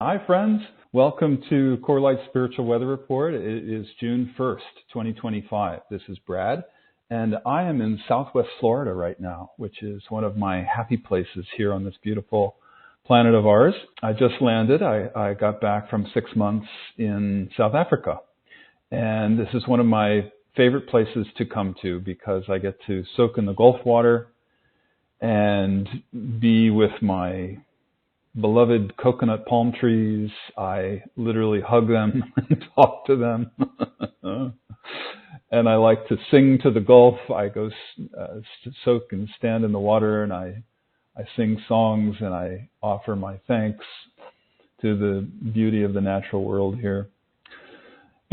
Hi, friends. Welcome to CORELIGHT'S Spiritual Weather Report. It is June 1st, 2025. This is Brad, and I am in Southwest Florida right now, which is one of my happy places here on this beautiful planet of ours. I just landed. I got back from 6 months in South Africa, and this is one of my favorite places to come to because I get to soak in the Gulf water and be with my beloved coconut palm trees. I literally hug them and talk to them. And I like to sing to the Gulf. I go soak and stand in the water, and I sing songs, and I offer my thanks to the beauty of the natural world here.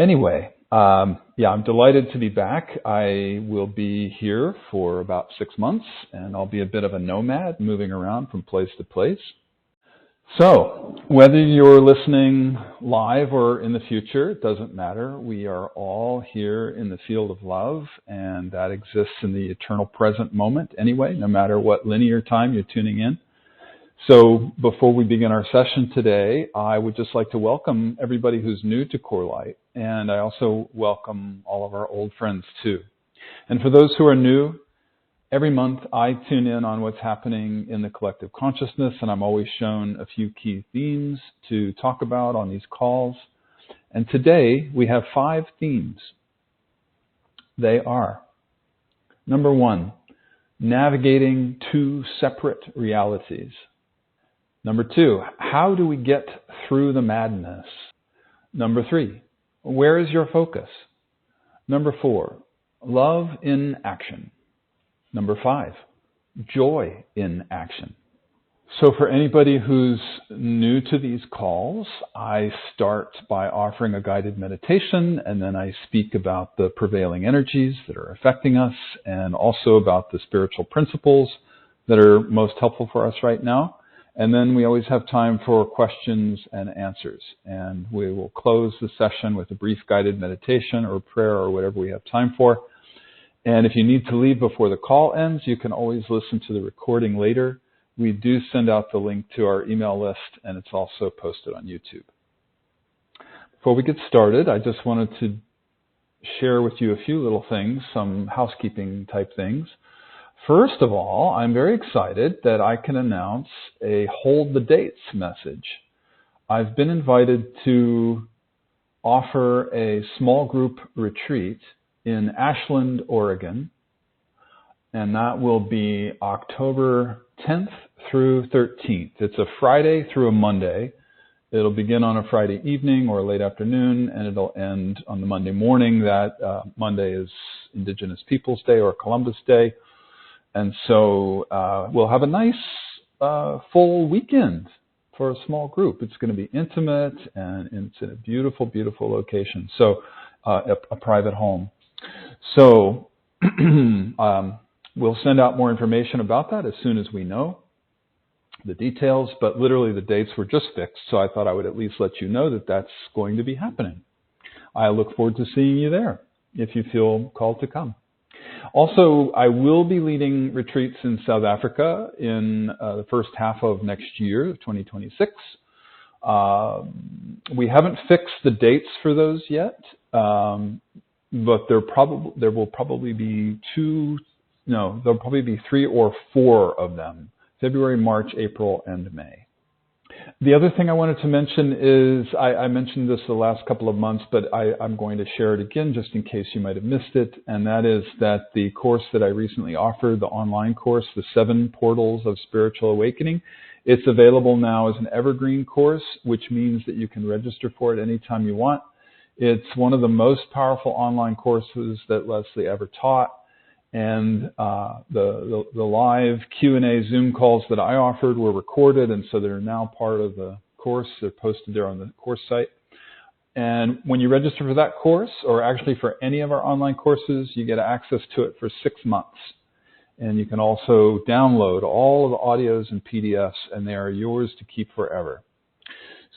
Anyway, I'm delighted to be back. I will be here for about 6 months, and I'll be a bit of a nomad, moving around from place to place. So, whether you're listening live or in the future, it doesn't matter. We are all here in the field of love, and that exists in the eternal present moment anyway, no matter what linear time you're tuning in. So, before we begin our session today, I would just like to welcome everybody who's new to CORELIGHT, and I also welcome all of our old friends too. And for those who are new, every month I tune in on what's happening in the collective consciousness, and I'm always shown a few key themes to talk about on these calls. And today we have 5 themes. They are, number 1, navigating 2 separate realities. Number 2, how do we get through the madness? Number 3, where is your focus? Number 4, love in action. Number 5, joy in action. So for anybody who's new to these calls, I start by offering a guided meditation, and then I speak about the prevailing energies that are affecting us, and also about the spiritual principles that are most helpful for us right now. And then we always have time for questions and answers. And we will close the session with a brief guided meditation or prayer or whatever we have time for. And if you need to leave before the call ends, you can always listen to the recording later. We do send out the link to our email list, and it's also posted on YouTube. Before we get started, I just wanted to share with you a few little things, some housekeeping type things. First of all, I'm very excited that I can announce a Hold the Dates message. I've been invited to offer a small group retreat in Ashland, Oregon, and that will be October 10th through 13th. It's a Friday through a Monday. It'll begin on a Friday evening or late afternoon, and it'll end on the Monday morning. That Monday is Indigenous Peoples Day or Columbus Day, and so we'll have a nice full weekend for a small group. It's going to be intimate, and it's in a beautiful, beautiful location, so a private home. So we'll send out more information about that as soon as we know the details, but literally the dates were just fixed, so I thought I would at least let you know that that's going to be happening. I look forward to seeing you there if you feel called to come. Also, I will be leading retreats in South Africa in the first half of next year, 2026. We haven't fixed the dates for those yet. But there will probably be 3 or 4 of them: February, March, April, and May. The other thing I wanted to mention is, I mentioned this the last couple of months, but I'm going to share it again just in case you might have missed it, and that is that the course that I recently offered, the online course, the 7 Portals of Spiritual Awakening, it's available now as an evergreen course, which means that you can register for it anytime you want. It's one of the most powerful online courses that Leslie ever taught, and the live Q&A Zoom calls that I offered were recorded, and so they're now part of the course. They're posted there on the course site. And when you register for that course, or actually for any of our online courses, you get access to it for 6 months. And you can also download all of the audios and PDFs, and they are yours to keep forever.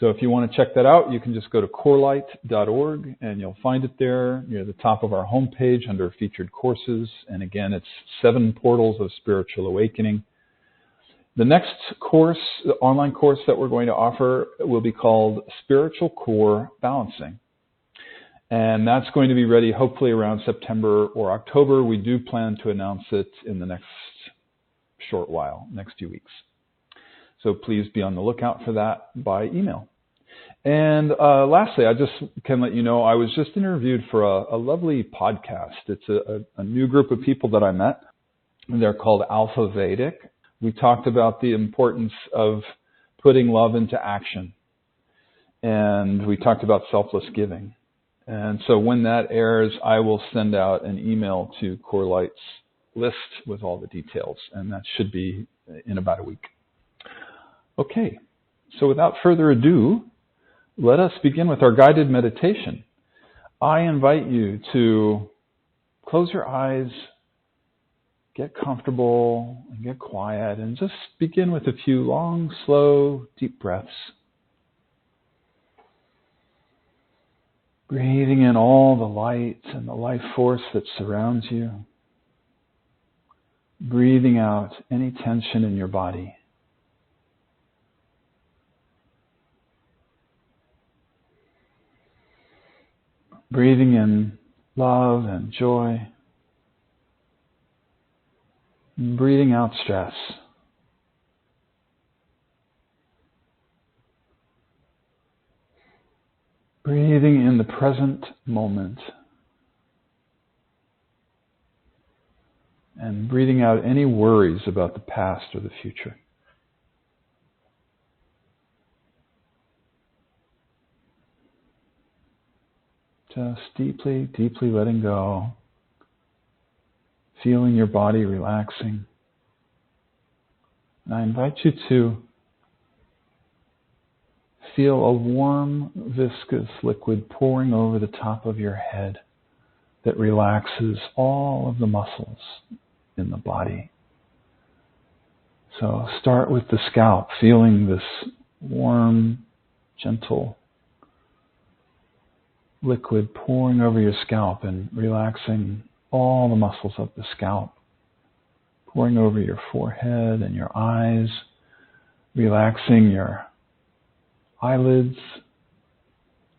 So if you want to check that out, you can just go to corelight.org, and you'll find it there near the top of our homepage under featured courses. And again, it's 7 Portals of Spiritual Awakening. The next course, the online course that we're going to offer, will be called Spiritual Core Balancing. And that's going to be ready hopefully around September or October. We do plan to announce it in the next short while, next few weeks. So please be on the lookout for that by email. And lastly, I just can let you know, I was just interviewed for a lovely podcast. It's a new group of people that I met. They're called Alpha Vedic. We talked about the importance of putting love into action. And we talked about selfless giving. And so when that airs, I will send out an email to CORELIGHT'S list with all the details. And that should be in about a week. Okay, so without further ado, let us begin with our guided meditation. I invite you to close your eyes, get comfortable, and get quiet, and just begin with a few long, slow, deep breaths. Breathing in all the light and the life force that surrounds you. Breathing out any tension in your body. Breathing in love and joy. And breathing out stress. Breathing in the present moment. And breathing out any worries about the past or the future. Just deeply, deeply letting go. Feeling your body relaxing. And I invite you to feel a warm, viscous liquid pouring over the top of your head that relaxes all of the muscles in the body. So start with the scalp, feeling this warm, gentle liquid pouring over your scalp and relaxing all the muscles of the scalp, pouring over your forehead and your eyes, relaxing your eyelids,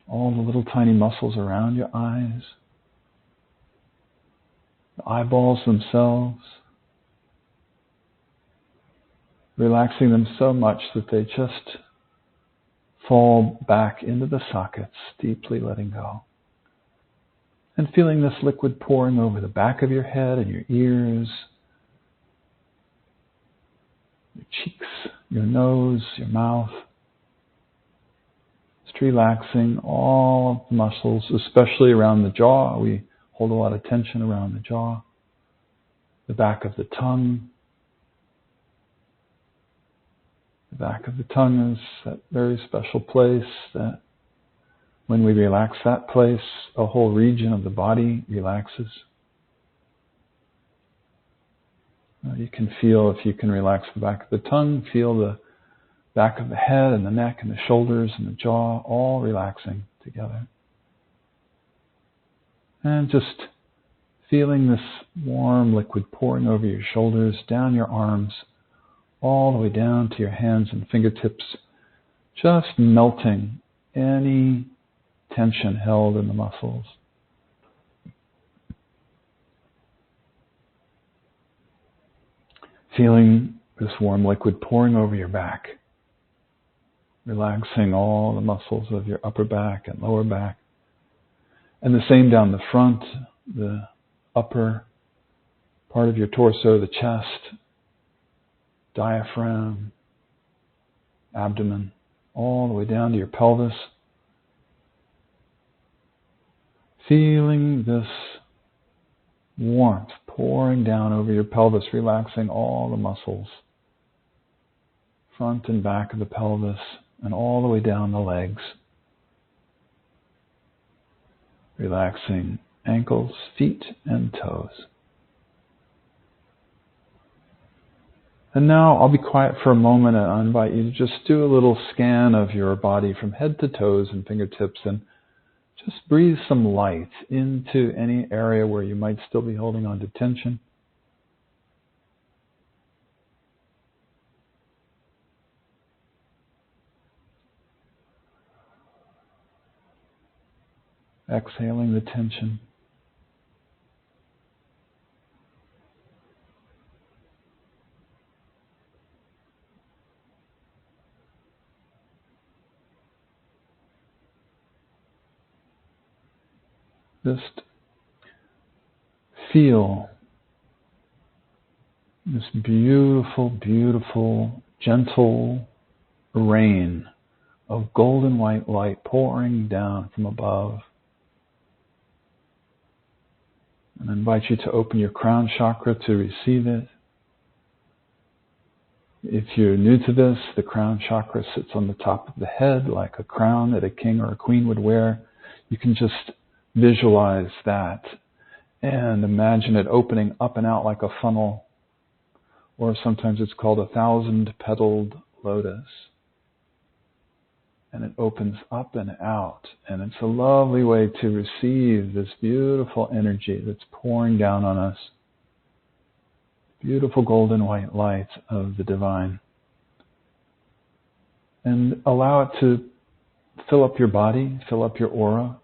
all the little tiny muscles around your eyes, the eyeballs themselves, relaxing them so much that they just fall back into the sockets, deeply letting go. And feeling this liquid pouring over the back of your head and your ears, your cheeks, your nose, your mouth. Just relaxing all of the muscles, especially around the jaw. We hold a lot of tension around the jaw, the back of the tongue. The back of the tongue is that very special place that when we relax that place, a whole region of the body relaxes. You can feel, if you can relax the back of the tongue, feel the back of the head and the neck and the shoulders and the jaw all relaxing together. And just feeling this warm liquid pouring over your shoulders, down your arms, all the way down to your hands and fingertips, just melting any tension held in the muscles. Feeling this warm liquid pouring over your back, relaxing all the muscles of your upper back and lower back. And the same down the front, the upper part of your torso, the chest, diaphragm, abdomen, all the way down to your pelvis. Feeling this warmth pouring down over your pelvis, relaxing all the muscles, front and back of the pelvis, and all the way down the legs. Relaxing ankles, feet, and toes. And now I'll be quiet for a moment and I invite you to just do a little scan of your body from head to toes and fingertips and just breathe some light into any area where you might still be holding on to tension. Exhaling the tension. Just feel this beautiful, beautiful, gentle rain of golden white light pouring down from above. And I invite you to open your crown chakra to receive it. If you're new to this, the crown chakra sits on the top of the head like a crown that a king or a queen would wear. You can just visualize that and imagine it opening up and out like a funnel, or sometimes it's called a 1,000-petaled lotus. And it opens up and out, and it's a lovely way to receive this beautiful energy that's pouring down on us. Beautiful golden white light of the divine. And allow it to fill up your body, fill up your aura.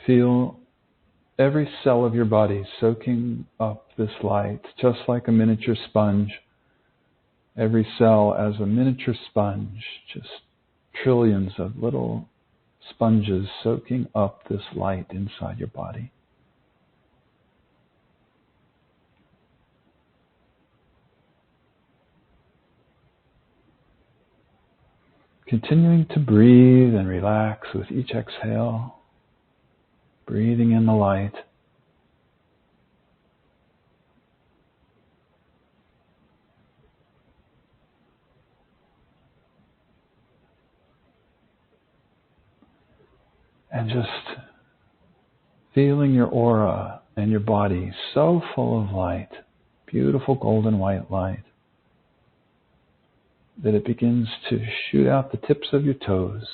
Feel every cell of your body soaking up this light, just like a miniature sponge. Every cell as a miniature sponge, just trillions of little sponges soaking up this light inside your body. Continuing to breathe and relax with each exhale, breathing in the light. And just feeling your aura and your body so full of light, beautiful golden white light, that it begins to shoot out the tips of your toes,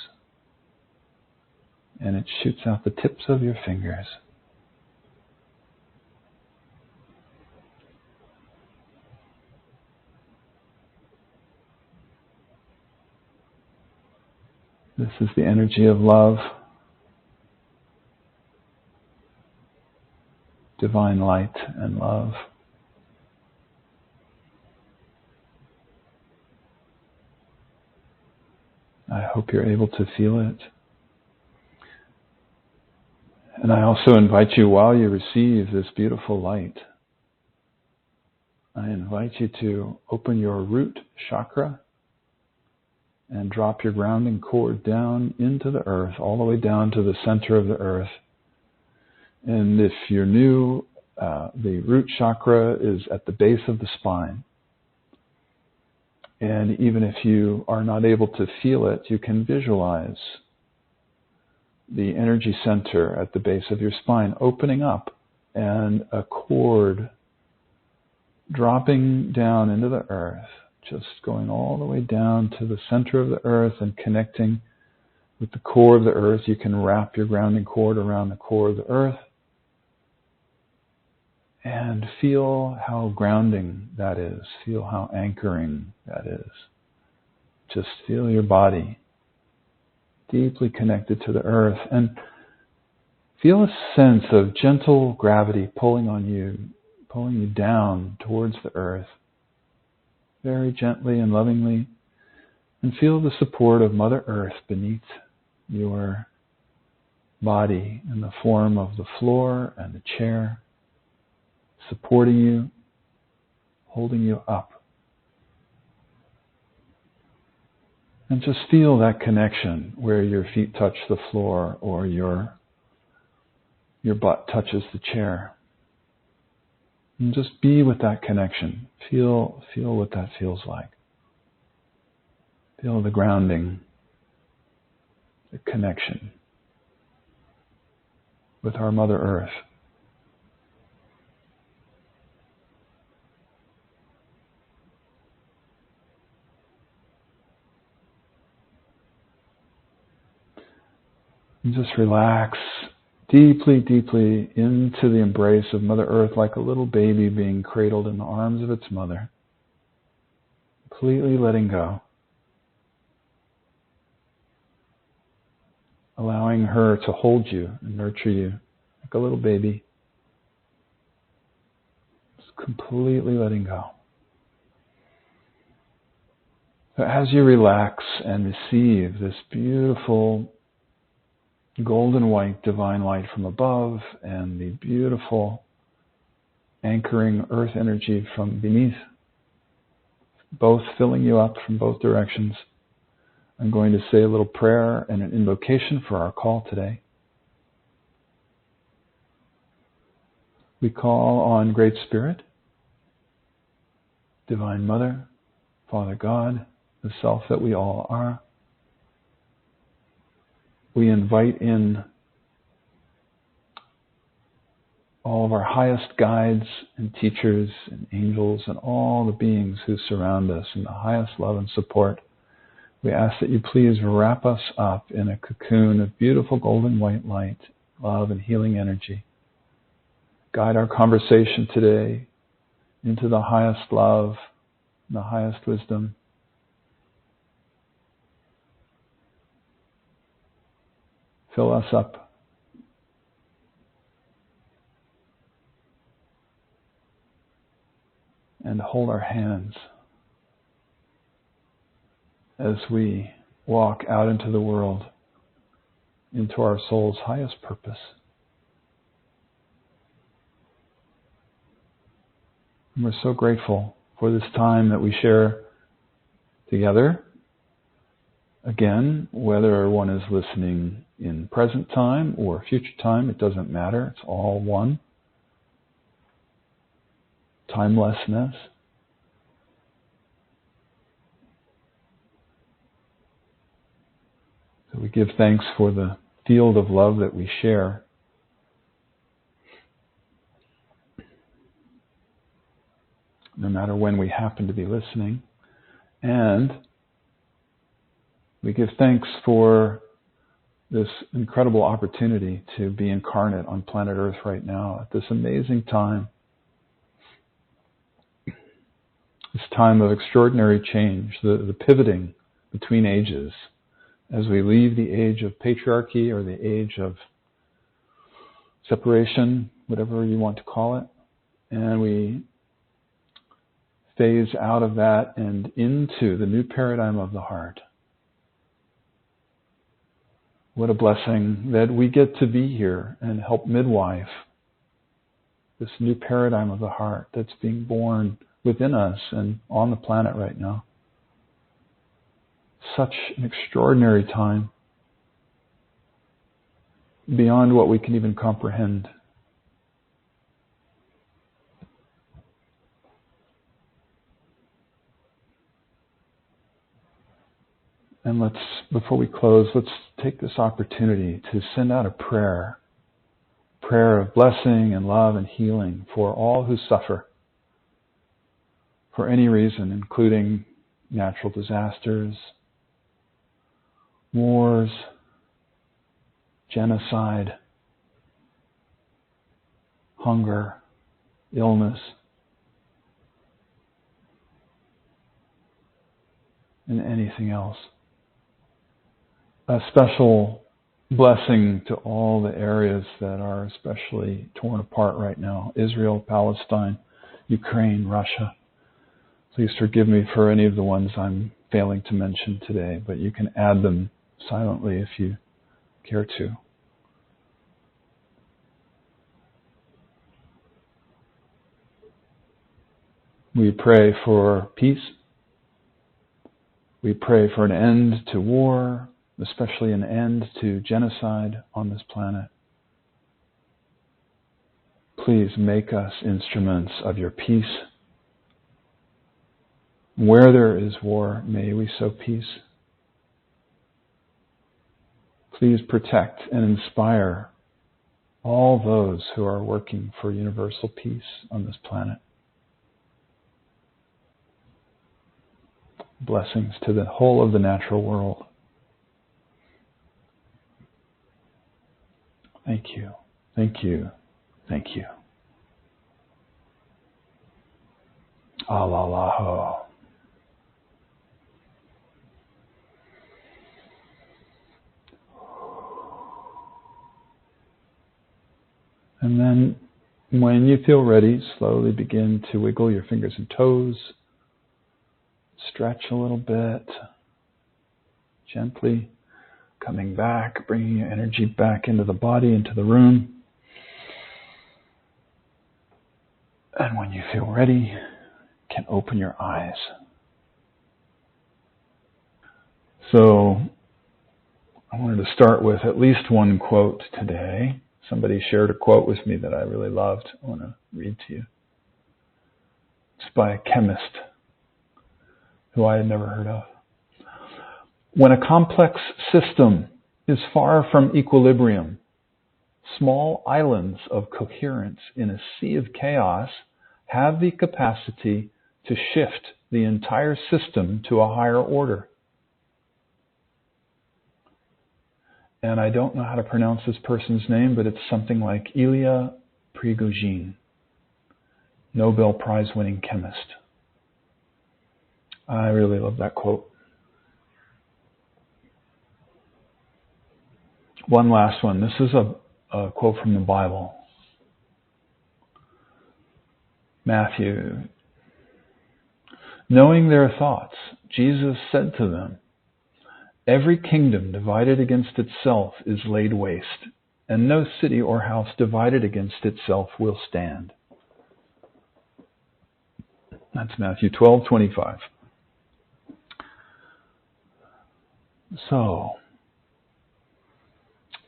and it shoots out the tips of your fingers. This is the energy of love, divine light and love. I hope you're able to feel it. And I also invite you, while you receive this beautiful light, I invite you to open your root chakra and drop your grounding cord down into the earth, all the way down to the center of the earth. And if you're new, the root chakra is at the base of the spine. And even if you are not able to feel it, you can visualize the energy center at the base of your spine opening up, and a cord dropping down into the earth, just going all the way down to the center of the earth and connecting with the core of the earth. You can wrap your grounding cord around the core of the earth and feel how grounding that is. Feel how anchoring that is. Just feel your body deeply connected to the earth, and feel a sense of gentle gravity pulling you down towards the earth, very gently and lovingly, and feel the support of Mother Earth beneath your body in the form of the floor and the chair, supporting you, holding you up. And just feel that connection where your feet touch the floor or your butt touches the chair. And just be with that connection. Feel what that feels like. Feel the grounding, the connection with our Mother Earth. And just relax deeply, deeply into the embrace of Mother Earth, like a little baby being cradled in the arms of its mother. Completely letting go. Allowing her to hold you and nurture you like a little baby. Just completely letting go. So as you relax and receive this beautiful golden white divine light from above and the beautiful anchoring earth energy from beneath, both filling you up from both directions, I'm going to say a little prayer and an invocation for our call today. We call on Great Spirit, Divine Mother, Father God, the Self that we all are. We invite in all of our highest guides and teachers and angels and all the beings who surround us in the highest love and support. We ask that you please wrap us up in a cocoon of beautiful golden white light, love and healing energy. Guide our conversation today into the highest love, the highest wisdom. Fill us up. And hold our hands as we walk out into the world, into our soul's highest purpose. And we're so grateful for this time that we share together. Again, whether one is listening in present time or future time, it doesn't matter. It's all one. Timelessness. So we give thanks for the field of love that we share. No matter when we happen to be listening. And we give thanks for this incredible opportunity to be incarnate on planet Earth right now at this amazing time. This time of extraordinary change, the pivoting between ages, as we leave the age of patriarchy or the age of separation, whatever you want to call it, and we phase out of that and into the new paradigm of the heart. What a blessing that we get to be here and help midwife this new paradigm of the heart that's being born within us and on the planet right now. Such an extraordinary time, beyond what we can even comprehend. And before we close, let's take this opportunity to send out a prayer of blessing and love and healing for all who suffer for any reason, including natural disasters, wars, genocide, hunger, illness, and anything else. A special blessing to all the areas that are especially torn apart right now. Israel, Palestine, Ukraine, Russia. Please forgive me for any of the ones I'm failing to mention today, but you can add them silently if you care to. We pray for peace. We pray for an end to war, especially an end to genocide on this planet. Please make us instruments of your peace. Where there is war, may we sow peace. Please protect and inspire all those who are working for universal peace on this planet. Blessings to the whole of the natural world. Thank you. Thank you. Thank you. Alalaho. And then when you feel ready, slowly begin to wiggle your fingers and toes. Stretch a little bit. Gently coming back, bringing your energy back into the body, into the room. And when you feel ready, you can open your eyes. So I wanted to start with at least one quote today. Somebody shared a quote with me that I really loved. I want to read to you. It's by a chemist who I had never heard of. When a complex system is far from equilibrium, small islands of coherence in a sea of chaos have the capacity to shift the entire system to a higher order. And I don't know how to pronounce this person's name, but it's something like Ilya Prigogine, Nobel Prize winning chemist. I really love that quote. One last one. This is a quote from the Bible. Matthew. Knowing their thoughts, Jesus said to them, "Every kingdom divided against itself is laid waste, and no city or house divided against itself will stand." That's Matthew 12:25. So,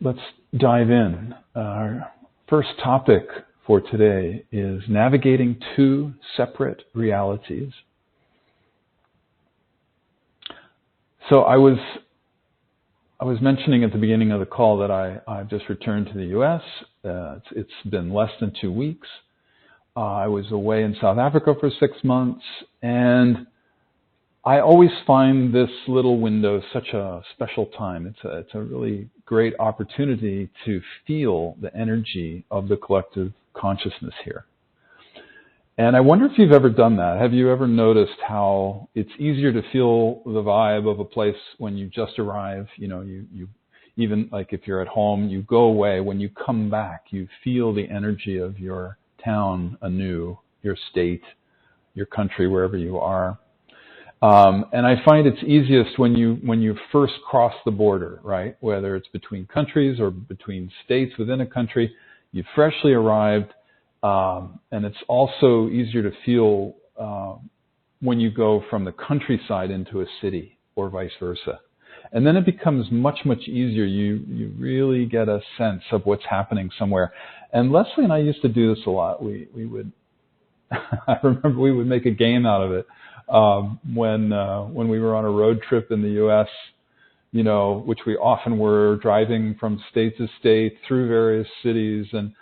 let's dive in. Our first topic for today is navigating two separate realities. So I was mentioning at the beginning of the call that I've just returned to the U.S. It's been less than 2 weeks. I was away in South Africa for 6 months, and I always find this little window such a special time. It's a really great opportunity to feel the energy of the collective consciousness here. And I wonder if you've ever done that. Have you ever noticed how it's easier to feel the vibe of a place when you just arrive? You even like if you're at home, you go away. When you come back, you feel the energy of your town anew, your state, your country, wherever you are. And I find it's easiest when you first cross the border, right? Whether it's between countries or between states within a country, you've freshly arrived, and it's also easier to feel when you go from the countryside into a city or vice versa. And then it becomes much, much easier. You really get a sense of what's happening somewhere. And Leslie and I used to do this a lot. We would, I remember we would make a game out of it. When we were on a road trip in the U.S., which we often were, driving from state to state through various cities, and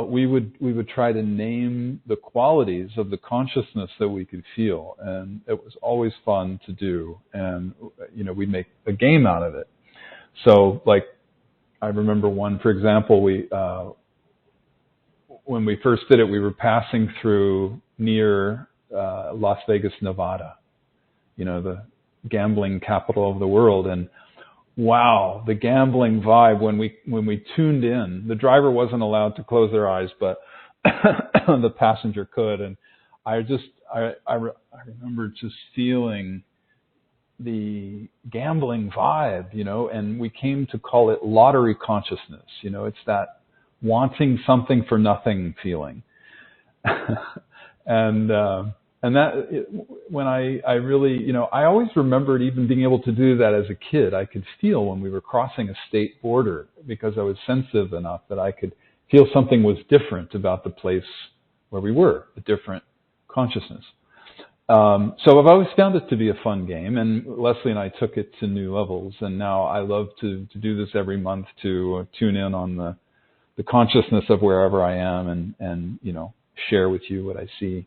we would try to name the qualities of the consciousness that we could feel, and it was always fun to do. And we'd make a game out of it. So, like, I remember one, for example, when we first did it, we were passing through near Las Vegas, Nevada, the gambling capital of the world. And wow, the gambling vibe when we tuned in. The driver wasn't allowed to close their eyes, but the passenger could. And I remember just feeling the gambling vibe, and we came to call it lottery consciousness. It's that wanting something for nothing feeling. And that, when I really, I always remembered even being able to do that as a kid. I could feel when we were crossing a state border because I was sensitive enough that I could feel something was different about the place where we were, a different consciousness. So I've always found it to be a fun game, and Leslie and I took it to new levels. And now I love to do this every month, to tune in on the consciousness of wherever I am and share with you what I see.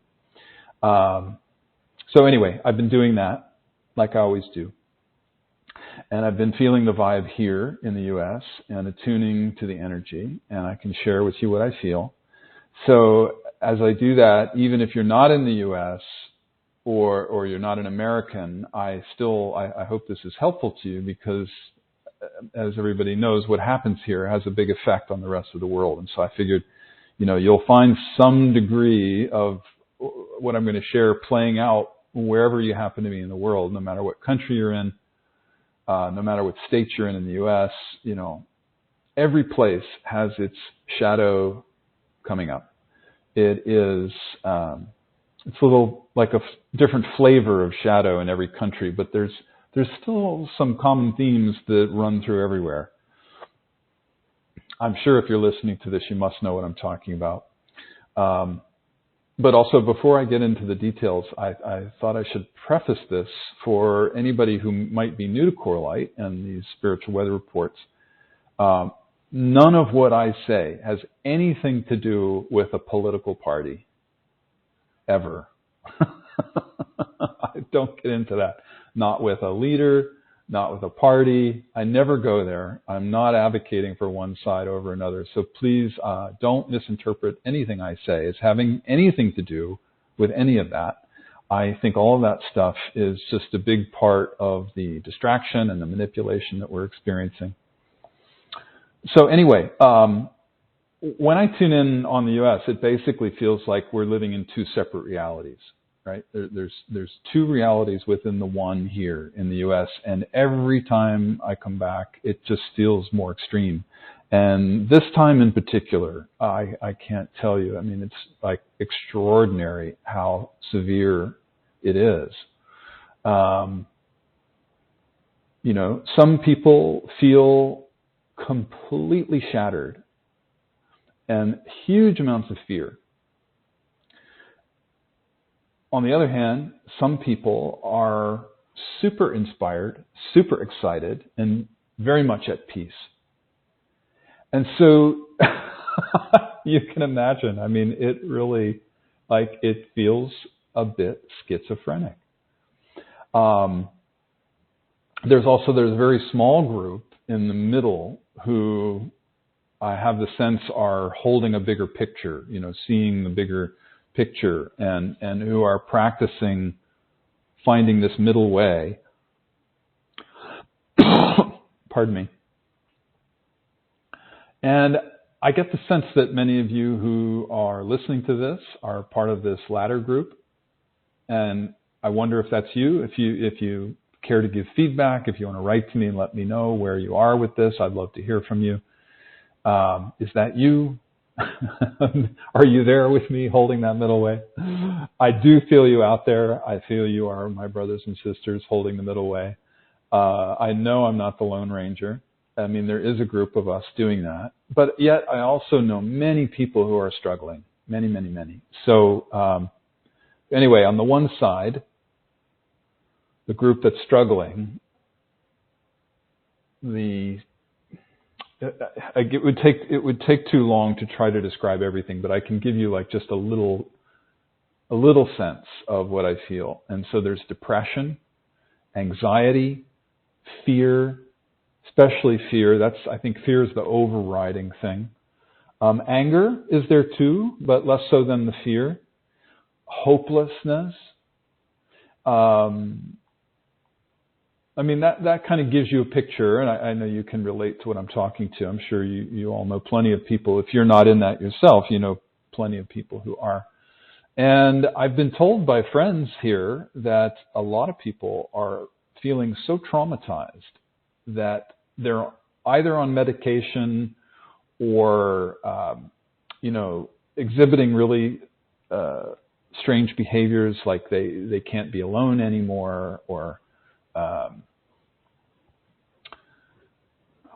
So anyway, I've been doing that like I always do. And I've been feeling the vibe here in the U.S. and attuning to the energy, and I can share with you what I feel. So as I do that, even if you're not in the U.S. or you're not an American, I hope this is helpful to you, because as everybody knows, what happens here has a big effect on the rest of the world. And so I figured, you'll find some degree of what I'm going to share playing out wherever you happen to be in the world, no matter what country you're in, no matter what state you're in the U.S. Every place has its shadow coming up. It is, it's a little like a different flavor of shadow in every country, but there's still some common themes that run through everywhere. I'm sure if you're listening to this, you must know what I'm talking about. But also, before I get into the details, I thought I should preface this for anybody who might be new to CORELIGHT and these spiritual weather reports. None of what I say has anything to do with a political party, ever. I don't get into that. Not with a leader, not with a party. I never go there. I'm not advocating for one side over another. So please don't misinterpret anything I say as having anything to do with any of that. I think all of that stuff is just a big part of the distraction and the manipulation that we're experiencing. So anyway, when I tune in on the U.S., it basically feels like we're living in two separate realities. Right? There's two realities within the one here in the U.S., and every time I come back, it just feels more extreme. And this time in particular, I can't tell you. I mean, it's like extraordinary how severe it is. Some people feel completely shattered and huge amounts of fear. On the other hand, some people are super inspired, super excited, and very much at peace. And so you can imagine, I mean, it really, it feels a bit schizophrenic. There's a very small group in the middle who I have the sense are holding a bigger picture, seeing the bigger picture, and who are practicing finding this middle way. Pardon me. And I get the sense that many of you who are listening to this are part of this latter group. And I wonder if that's you. If you care to give feedback, if you want to write to me and let me know where you are with this, I'd love to hear from you. Is that you? Are you there with me holding that middle way? I do feel you out there. I feel you are my brothers and sisters holding the middle way. I know I'm not the Lone Ranger. I mean, there is a group of us doing that. But yet I also know many people who are struggling. Many, many, many. So anyway, on the one side, the group that's struggling, it would take too long to try to describe everything, but I can give you just a little sense of what I feel. And so there's depression, anxiety, fear, especially fear. I think fear is the overriding thing. Anger is there too, but less so than the fear. Hopelessness. I mean, that kind of gives you a picture, and I know you can relate to what I'm talking to. I'm sure you all know plenty of people. If you're not in that yourself, you know plenty of people who are. And I've been told by friends here that a lot of people are feeling so traumatized that they're either on medication or, exhibiting really strange behaviors, like they can't be alone anymore, or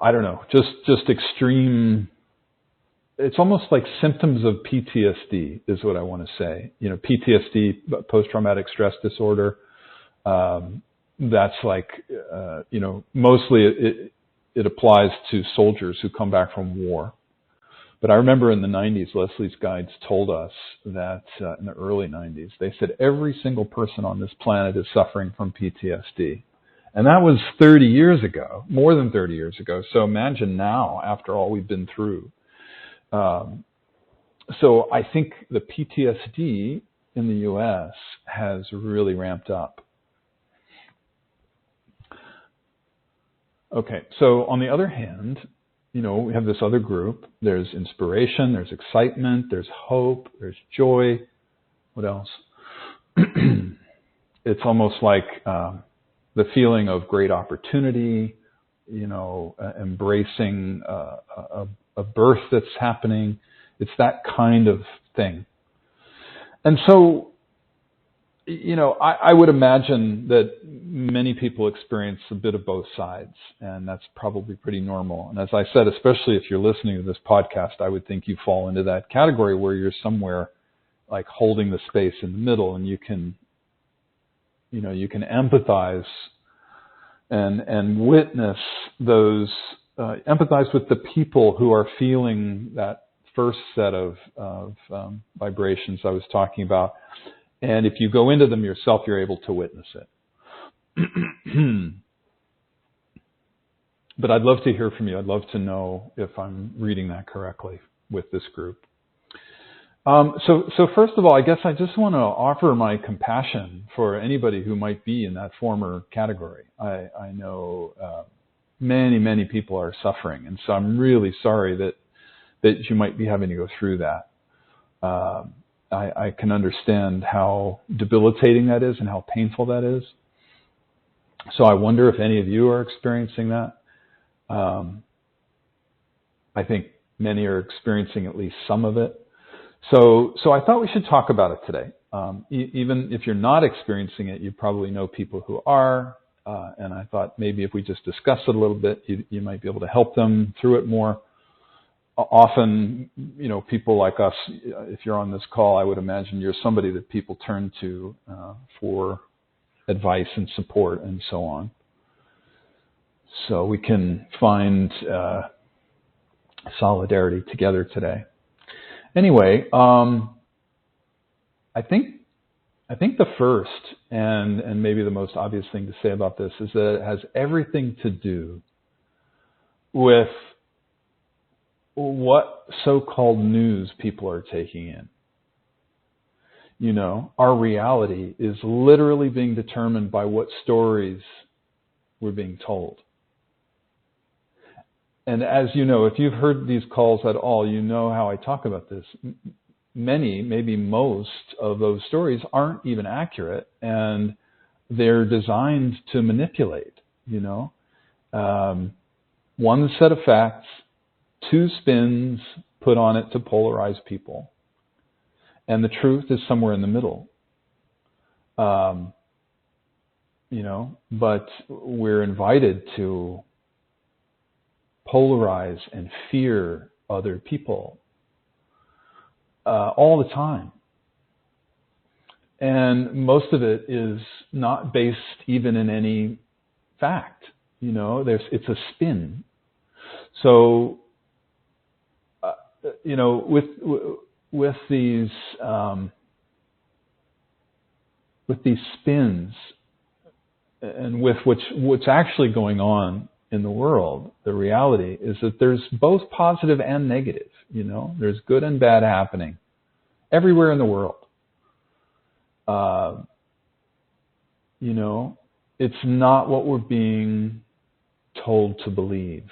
I don't know, just extreme. It's almost like symptoms of PTSD is what I want to say. PTSD, post-traumatic stress disorder. That's mostly it applies to soldiers who come back from war. But I remember in the 90s, Leslie's guides told us that in the early 90s, they said every single person on this planet is suffering from PTSD. And that was 30 years ago, more than 30 years ago. So imagine now, after all we've been through. So I think the PTSD in the U.S. has really ramped up. Okay, so on the other hand, we have this other group. There's inspiration, there's excitement, there's hope, there's joy. What else? It's almost like the feeling of great opportunity, embracing a birth that's happening. It's that kind of thing. And so, I would imagine that many people experience a bit of both sides, and that's probably pretty normal. And as I said, especially if you're listening to this podcast, I would think you fall into that category where you're somewhere like holding the space in the middle, and you can empathize and witness those, empathize with the people who are feeling that first set of vibrations I was talking about. And if you go into them yourself, you're able to witness it. But I'd love to hear from you. I'd love to know if I'm reading that correctly with this group. So first of all, I guess I just want to offer my compassion for anybody who might be in that former category. I know many, many people are suffering, and so I'm really sorry that you might be having to go through that. I can understand how debilitating that is and how painful that is. So I wonder if any of you are experiencing that. I think many are experiencing at least some of it. So I thought we should talk about it today. Even if you're not experiencing it, you probably know people who are. And I thought maybe if we just discuss it a little bit, you might be able to help them through it more. Often, people like us, if you're on this call, I would imagine you're somebody that people turn to for advice and support and so on. So we can find solidarity together today. Anyway, I think the first and maybe the most obvious thing to say about this is that it has everything to do with what so-called news people are taking in. Our reality is literally being determined by what stories we're being told. And as you know, if you've heard these calls at all, you know how I talk about this. Many, maybe most of those stories aren't even accurate, and they're designed to manipulate, one set of facts, two spins put on it to polarize people. And the truth is somewhere in the middle. But we're invited to polarize and fear other people all the time. And most of it is not based even in any fact. It's a spin. So, with these spins and with what's actually going on in the world, the reality is that there's both positive and negative. There's good and bad happening everywhere in the world. It's not what we're being told to believe.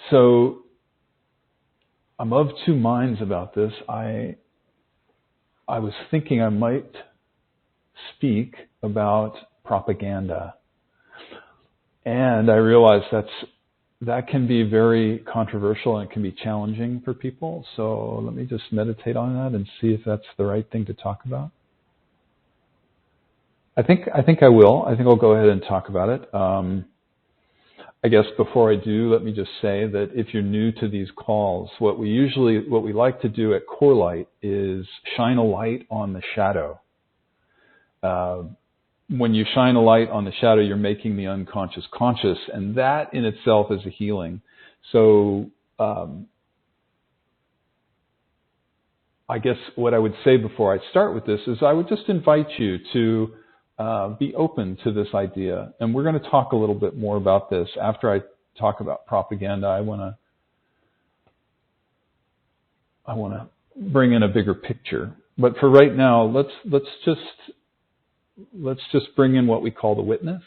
So I'm of two minds about this. I was thinking I might speak about propaganda. And I realized that can be very controversial and it can be challenging for people. So let me just meditate on that and see if that's the right thing to talk about. I think I will. I think I'll go ahead and talk about it. I guess before I do, let me just say that if you're new to these calls, what we like to do at CoreLight is shine a light on the shadow. When you shine a light on the shadow, you're making the unconscious conscious, and that in itself is a healing. So I guess what I would say before I start with this is I would just invite you to be open to this idea. And we're going to talk a little bit more about this after I talk about propaganda. I want to bring in a bigger picture. But for right now, let's just bring in what we call the witness.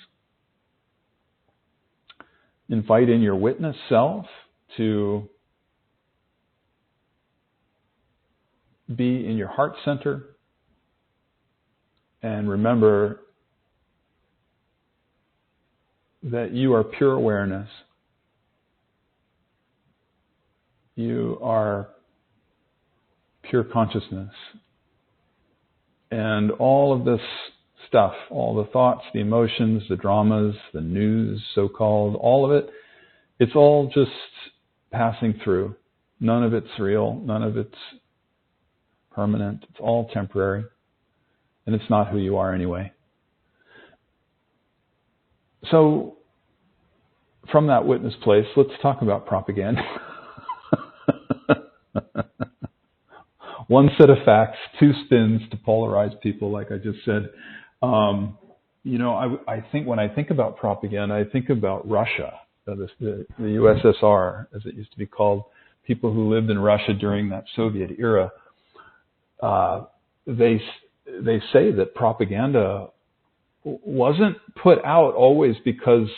Invite in your witness self to be in your heart center. And remember that you are pure awareness. You are pure consciousness. And all of this stuff, all the thoughts, the emotions, the dramas, the news, so-called, all of it, it's all just passing through. None of it's real. None of it's permanent. It's all temporary. And it's not who you are anyway. So, from that witness place, let's talk about propaganda. One set of facts, two spins to polarize people, like I just said. I think when I think about propaganda, I think about Russia, the USSR, as it used to be called. People who lived in Russia during that Soviet era, they say that propaganda wasn't put out always because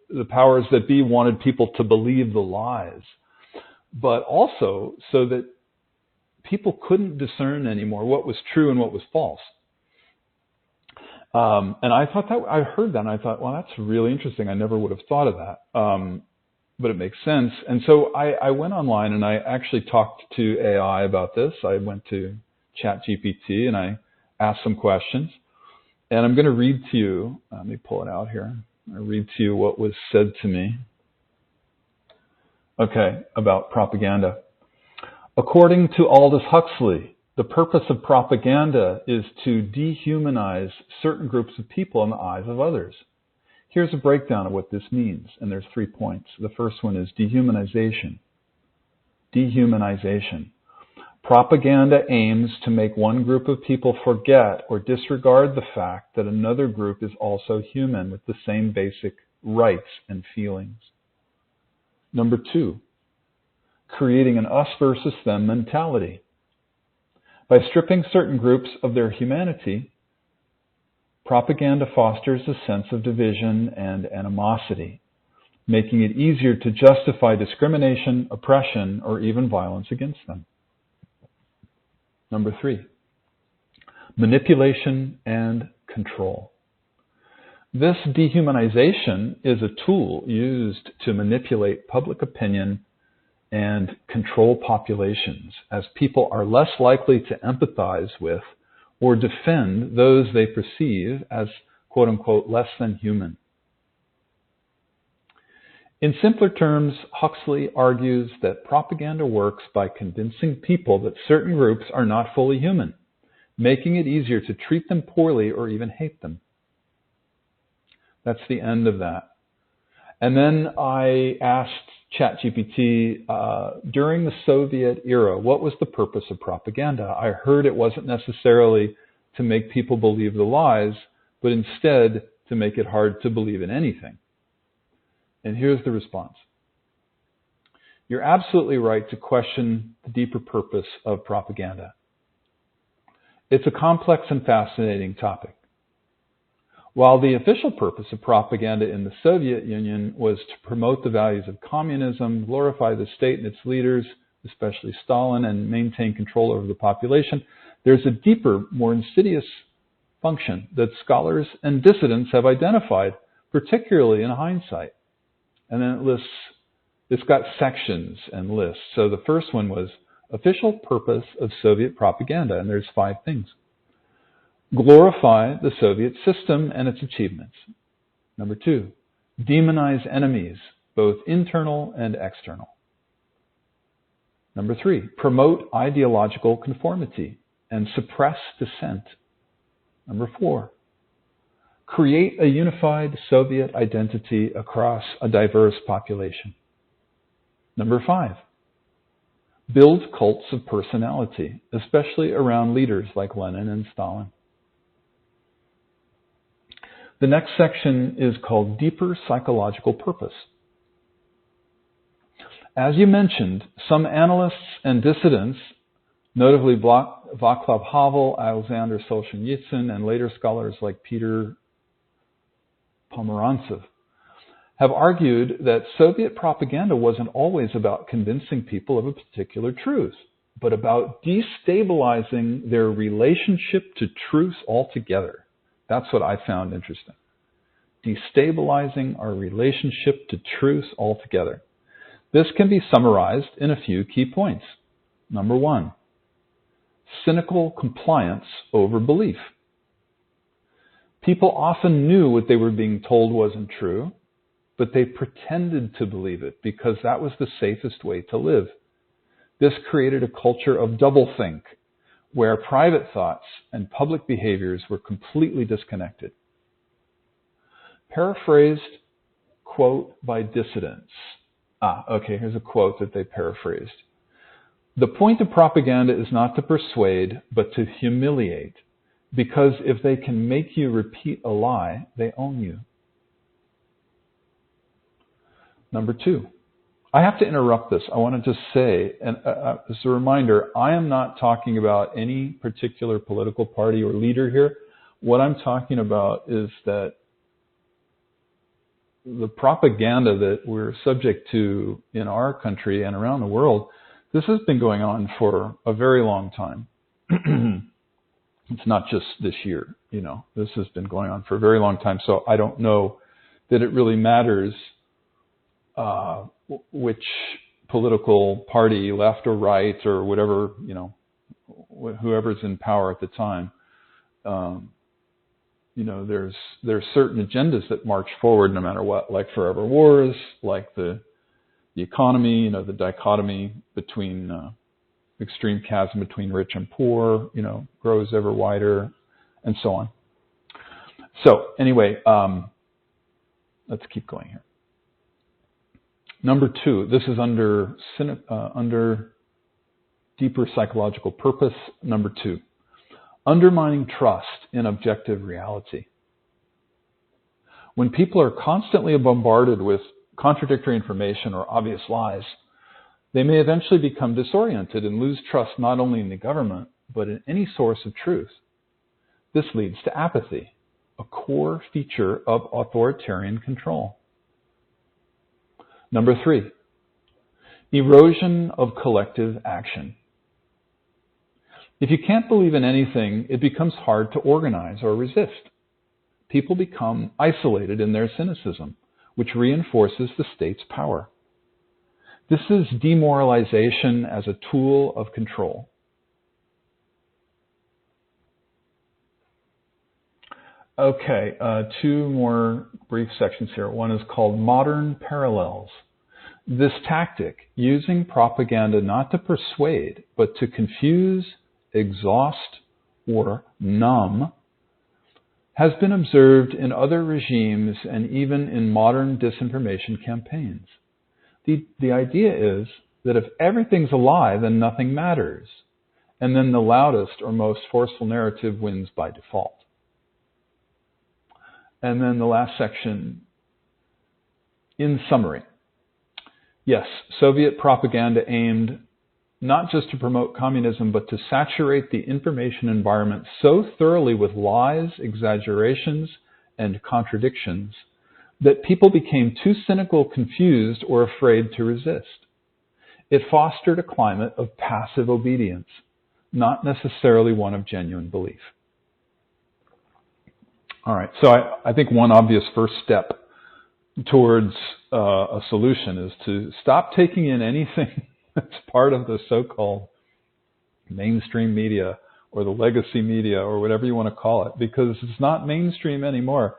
the powers that be wanted people to believe the lies, but also so that people couldn't discern anymore what was true and what was false. And I heard that and I thought, well, that's really interesting. I never would have thought of that. But it makes sense. And so I went online and I actually talked to AI about this. I went to ChatGPT and I asked some questions. And I'm going to read to you, let me pull it out here. I'll read to you what was said to me. Okay, about propaganda. According to Aldous Huxley, the purpose of propaganda is to dehumanize certain groups of people in the eyes of others. Here's a breakdown of what this means, and there's 3 points. The first one is dehumanization. Dehumanization. Propaganda aims to make one group of people forget or disregard the fact that another group is also human with the same basic rights and feelings. Number 2, creating an us versus them mentality. By stripping certain groups of their humanity, propaganda fosters a sense of division and animosity, making it easier to justify discrimination, oppression, or even violence against them. Number 3, manipulation and control. This dehumanization is a tool used to manipulate public opinion and control populations, as people are less likely to empathize with or defend those they perceive as, quote unquote, less than human. In simpler terms, Huxley argues that propaganda works by convincing people that certain groups are not fully human, making it easier to treat them poorly or even hate them. That's the end of that. And then I asked ChatGPT, during the Soviet era, what was the purpose of propaganda? I heard it wasn't necessarily to make people believe the lies, but instead to make it hard to believe in anything. And here's the response. You're absolutely right to question the deeper purpose of propaganda. It's a complex and fascinating topic. While the official purpose of propaganda in the Soviet Union was to promote the values of communism, glorify the state and its leaders, especially Stalin, and maintain control over the population, there's a deeper, more insidious function that scholars and dissidents have identified, particularly in hindsight. And then it's got sections and lists. So the first one was official purpose of Soviet propaganda, and there's 5 things. Glorify the Soviet system and its achievements. Number 2, demonize enemies, both internal and external. Number 3, promote ideological conformity and suppress dissent. Number 4, create a unified Soviet identity across a diverse population. Number 5, build cults of personality, especially around leaders like Lenin and Stalin. The next section is called Deeper Psychological Purpose. As you mentioned, some analysts and dissidents, notably Václav Havel, Alexander Solzhenitsyn, and later scholars like Peter Pomerantsev, have argued that Soviet propaganda wasn't always about convincing people of a particular truth, but about destabilizing their relationship to truth altogether. That's what I found interesting. Destabilizing our relationship to truth altogether. This can be summarized in a few key points. Number one, cynical compliance over belief. People often knew what they were being told wasn't true, but they pretended to believe it because that was the safest way to live. This created a culture of doublethink, where private thoughts and public behaviors were completely disconnected. Paraphrased quote by dissidents. Here's a quote that they paraphrased. The point of propaganda is not to persuade, but to humiliate, because if they can make you repeat a lie, they own you. Number two, I have to interrupt this. I want to just say, and as a reminder, I am not talking about any particular political party or leader here. What I'm talking about is that the propaganda that we're subject to in our country and around the world, this has been going on for a very long time. It's not just this year, this has been going on for a very long time. So I don't know that it really matters which political party, left or right or whatever, whoever's in power at the time. There's certain agendas that march forward no matter what, like forever wars, like the economy, the dichotomy between extreme chasm between rich and poor, grows ever wider, and so on. So anyway, let's keep going here. Number two, this is under deeper psychological purpose. Number two, undermining trust in objective reality. When people are constantly bombarded with contradictory information or obvious lies, they may eventually become disoriented and lose trust not only in the government, but in any source of truth. This leads to apathy, a core feature of authoritarian control. Number three, erosion of collective action. If you can't believe in anything, it becomes hard to organize or resist. People become isolated in their cynicism, which reinforces the state's power. This is demoralization as a tool of control. Okay, two more brief sections here. One is called Modern Parallels. This tactic, using propaganda not to persuade, but to confuse, exhaust, or numb, has been observed in other regimes and even in modern disinformation campaigns. The idea is that if everything's a lie, then nothing matters, and then the loudest or most forceful narrative wins by default. And then the last section, in summary. Yes, Soviet propaganda aimed not just to promote communism, but to saturate the information environment so thoroughly with lies, exaggerations, and contradictions that people became too cynical, confused, or afraid to resist. It fostered a climate of passive obedience, not necessarily one of genuine belief. All right, so I think one obvious first step towards a solution is to stop taking in anything that's part of the so-called mainstream media or the legacy media or whatever you want to call it, because it's not mainstream anymore.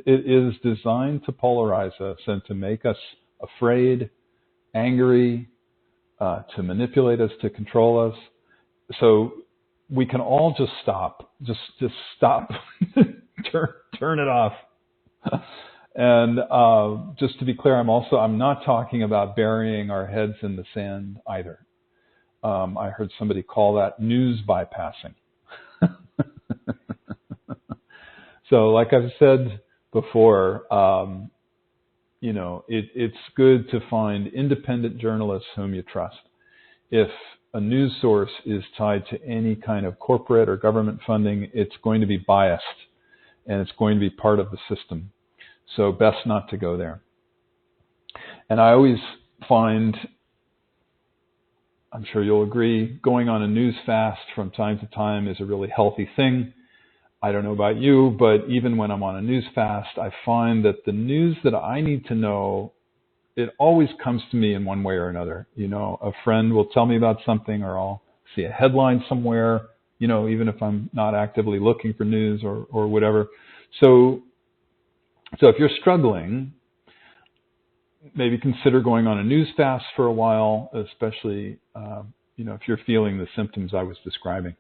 It is designed to polarize us and to make us afraid, angry, to manipulate us, to control us. So we can all just stop, just stop, turn it off. And just to be clear, I'm not talking about burying our heads in the sand either. I heard somebody call that news bypassing. So like I've said before, it's good to find independent journalists whom you trust. If a news source is tied to any kind of corporate or government funding, it's going to be biased and it's going to be part of the system. So best not to go there. And I always find, I'm sure you'll agree, going on a news fast from time to time is a really healthy thing. I don't know about you, but even when I'm on a news fast, I find that the news that I need to know, it always comes to me in one way or another. A friend will tell me about something, or I'll see a headline somewhere, even if I'm not actively looking for news or whatever. So if you're struggling, maybe consider going on a news fast for a while, especially, if you're feeling the symptoms I was describing.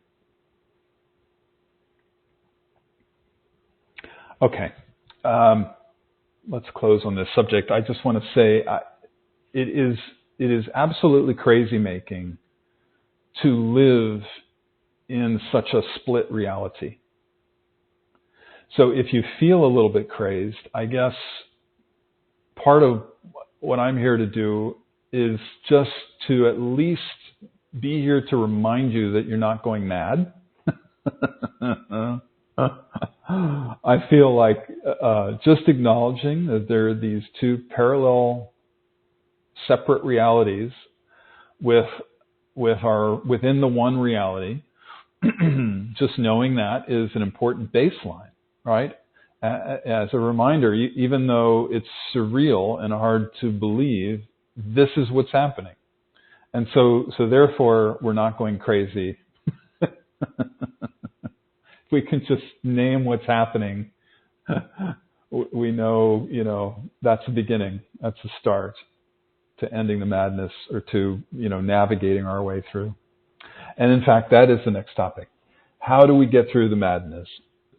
Okay. Let's close on this subject. I just want to say it is absolutely crazy making to live in such a split reality. So if you feel a little bit crazed, I guess part of what I'm here to do is just to at least be here to remind you that you're not going mad. I feel like just acknowledging that there are these two parallel, separate realities within the one reality. Just knowing that is an important baseline, right? As a reminder, even though it's surreal and hard to believe, this is what's happening. And so therefore, we're not going crazy. We can just name what's happening. We know, that's the beginning. That's the start to ending the madness, or to, navigating our way through. And in fact, that is the next topic. How do we get through the madness?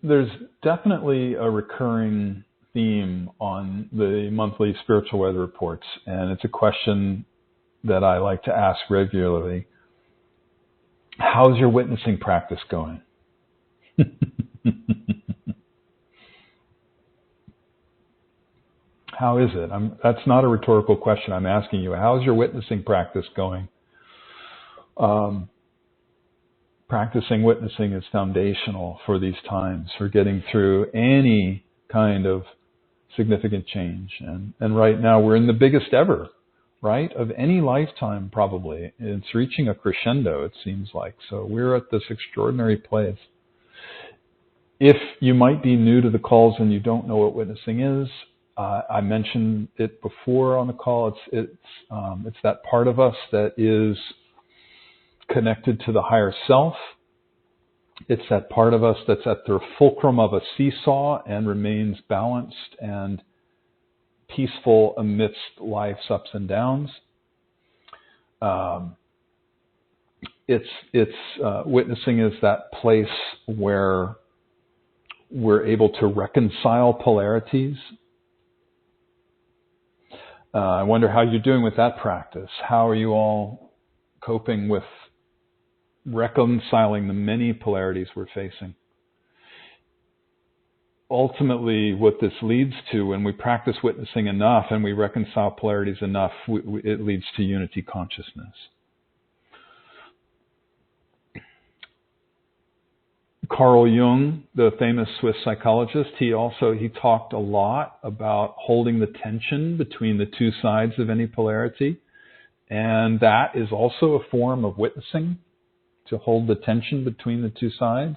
There's definitely a recurring theme on the monthly spiritual weather reports, and it's a question that I like to ask regularly. How's your witnessing practice going? How is it? That's not a rhetorical question. I'm asking you, how's your witnessing practice going? Practicing witnessing is foundational for these times, for getting through any kind of significant change. And right now we're in the biggest ever, right, of any lifetime probably. It's reaching a crescendo, it seems like. So we're at this extraordinary place. If you might be new to the calls and you don't know what witnessing is, I mentioned it before on the call. It's that part of us that is connected to the higher self. It's that part of us that's at the fulcrum of a seesaw and remains balanced and peaceful amidst life's ups and downs. Witnessing is that place where we're able to reconcile polarities. I wonder how you're doing with that practice. How are you all coping with reconciling the many polarities we're facing? Ultimately, what this leads to, when we practice witnessing enough and we reconcile polarities enough, it leads to unity consciousness. Carl Jung, the famous Swiss psychologist, he talked a lot about holding the tension between the two sides of any polarity. And that is also a form of witnessing, to hold the tension between the two sides.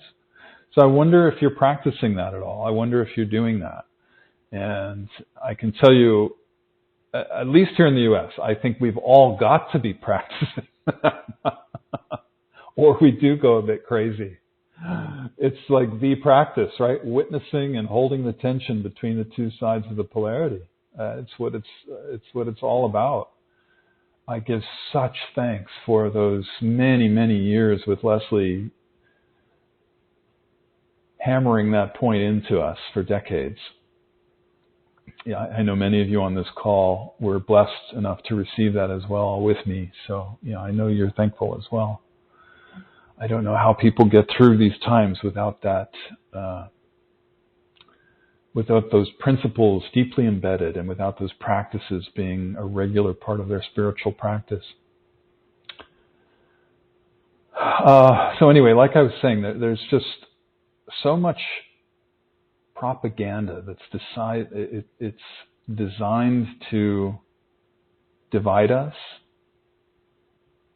So I wonder if you're practicing that at all. I wonder if you're doing that. And I can tell you, at least here in the U.S., I think we've all got to be practicing or we do go a bit crazy. It's like the practice, right? Witnessing and holding the tension between the two sides of the polarity. It's what it's all about. I give such thanks for those many, many years with Leslie hammering that point into us for decades. Yeah, I know many of you on this call were blessed enough to receive that as well with me. So, I know you're thankful as well. I don't know how people get through these times without that without those principles deeply embedded, and without those practices being a regular part of their spiritual practice. So anyway, like I was saying, there's just so much propaganda that's it's designed to divide us,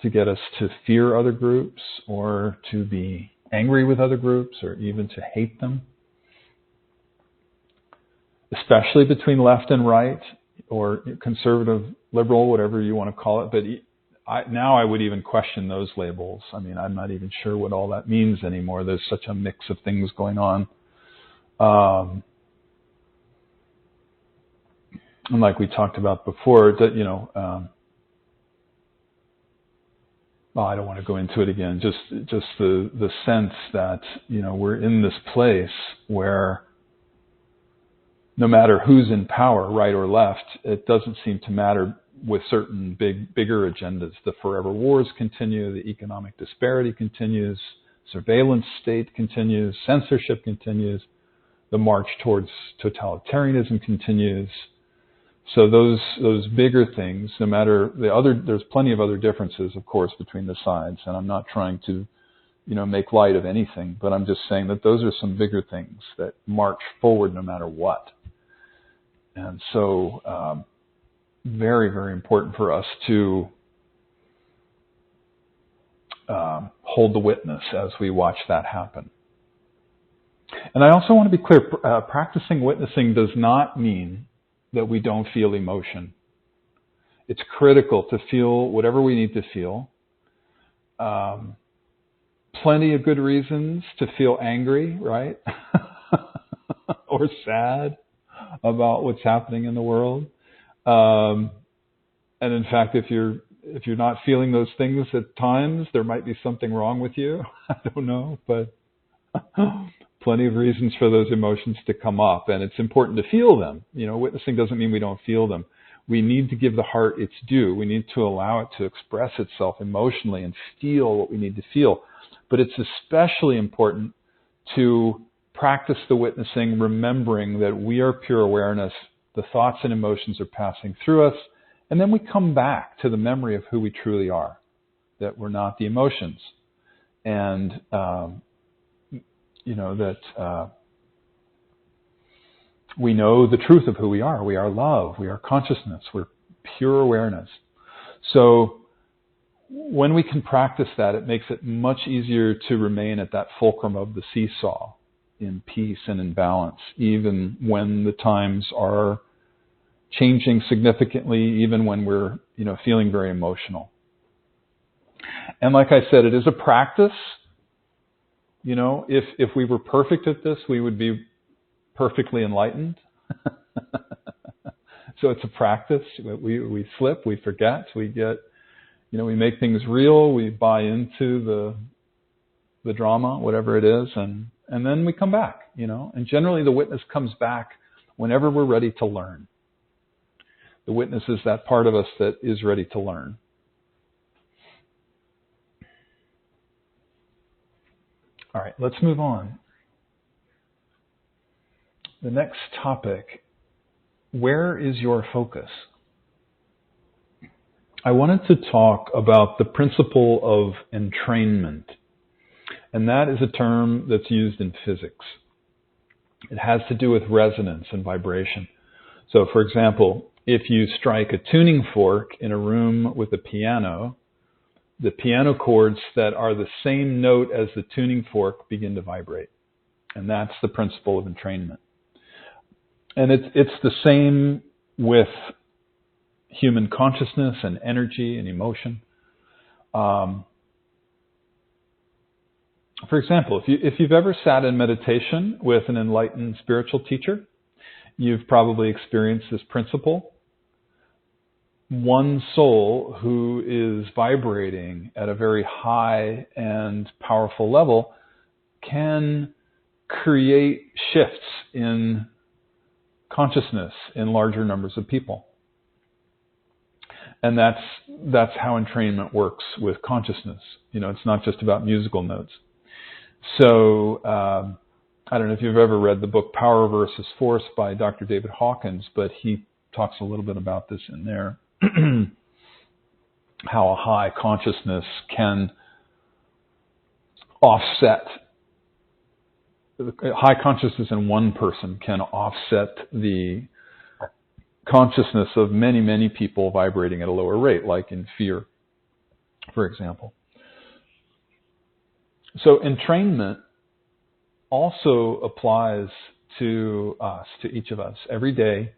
to get us to fear other groups, or to be angry with other groups, or even to hate them, especially between left and right, or conservative, liberal, whatever you want to call it. But now I would even question those labels. I mean, I'm not even sure what all that means anymore. There's such a mix of things going on. And like we talked about before, that, well, I don't want to go into it again. Just the sense that, we're in this place where no matter who's in power, right or left, it doesn't seem to matter with certain bigger agendas. The forever wars continue, the economic disparity continues, surveillance state continues, censorship continues, the march towards totalitarianism continues. So those bigger things, no matter there's plenty of other differences, of course, between the sides, and I'm not trying to, make light of anything, but I'm just saying that those are some bigger things that march forward no matter what. And so, very, very important for us to hold the witness as we watch that happen. And I also want to be clear, practicing witnessing does not mean that we don't feel emotion. It's critical to feel whatever we need to feel. Plenty of good reasons to feel angry, right? Or sad about what's happening in the world. And in fact, if you're not feeling those things at times, there might be something wrong with you. I don't know, but plenty of reasons for those emotions to come up, and it's important to feel them. Witnessing doesn't mean we don't feel them. We need to give the heart its due. We need to allow it to express itself emotionally and feel what we need to feel. But it's especially important to practice the witnessing, remembering that we are pure awareness. The thoughts and emotions are passing through us, and then we come back to the memory of who we truly are, that we're not the emotions. And that we know the truth of who we are. We are love. We are consciousness. We're pure awareness. So when we can practice that, it makes it much easier to remain at that fulcrum of the seesaw, in peace and in balance, even when the times are changing significantly, even when we're, feeling very emotional. And like I said, it is a practice. If we were perfect at this, we would be perfectly enlightened. So it's a practice. We slip, we forget, we get, we make things real, we buy into the drama, whatever it is, and then we come back, And generally the witness comes back whenever we're ready to learn. The witness is that part of us that is ready to learn. All right, let's move on. The next topic, where is your focus? I wanted to talk about the principle of entrainment. And that is a term that's used in physics. It has to do with resonance and vibration. So, for example, if you strike a tuning fork in a room with a piano, the piano chords that are the same note as the tuning fork begin to vibrate. And that's the principle of entrainment. And it's the same with human consciousness and energy and emotion. For example, if you've ever sat in meditation with an enlightened spiritual teacher, you've probably experienced this principle. One soul who is vibrating at a very high and powerful level can create shifts in consciousness in larger numbers of people. And that's how entrainment works with consciousness. It's not just about musical notes. So I don't know if you've ever read the book Power versus Force by Dr. David Hawkins, but he talks a little bit about this in there. How a high consciousness can offset, high consciousness in one person can offset the consciousness of many, many people vibrating at a lower rate, like in fear, for example. So entrainment also applies to us, to each of us, every day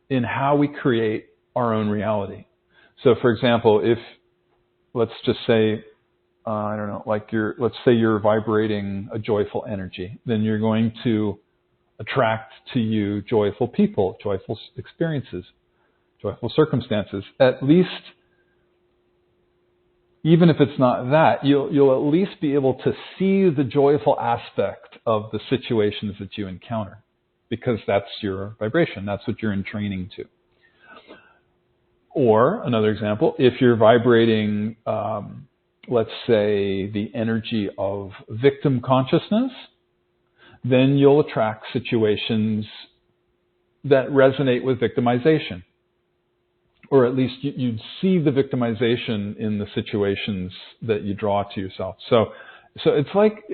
in how we create our own reality. So, for example, if, let's just say, I don't know, like let's say you're vibrating a joyful energy, then you're going to attract to you joyful people, joyful experiences, joyful circumstances. At least, even if it's not that, you'll at least be able to see the joyful aspect of the situations that you encounter, because that's your vibration. That's what you're entraining to. Or another example, if you're vibrating, let's say, the energy of victim consciousness, then you'll attract situations that resonate with victimization. Or at least you'd see the victimization in the situations that you draw to yourself. So it's like,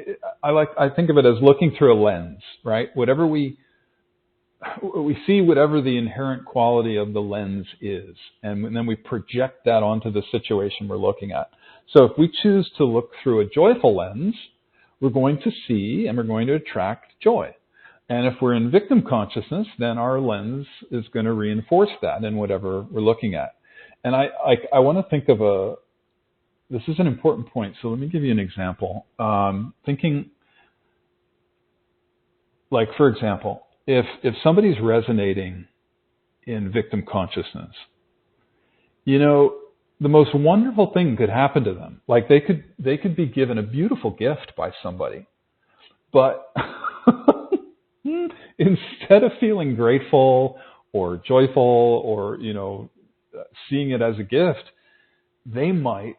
I think of it as looking through a lens, right? Whatever we see, whatever the inherent quality of the lens is, and then we project that onto the situation we're looking at. So if we choose to look through a joyful lens, we're going to see and we're going to attract joy. And if we're in victim consciousness, then our lens is going to reinforce that in whatever we're looking at. And I want to think of this is an important point, so let me give you an example. Thinking, like, for example, if somebody's resonating in victim consciousness, you know, the most wonderful thing could happen to them. Like they could be given a beautiful gift by somebody, but instead of feeling grateful or joyful or, you know, seeing it as a gift, they might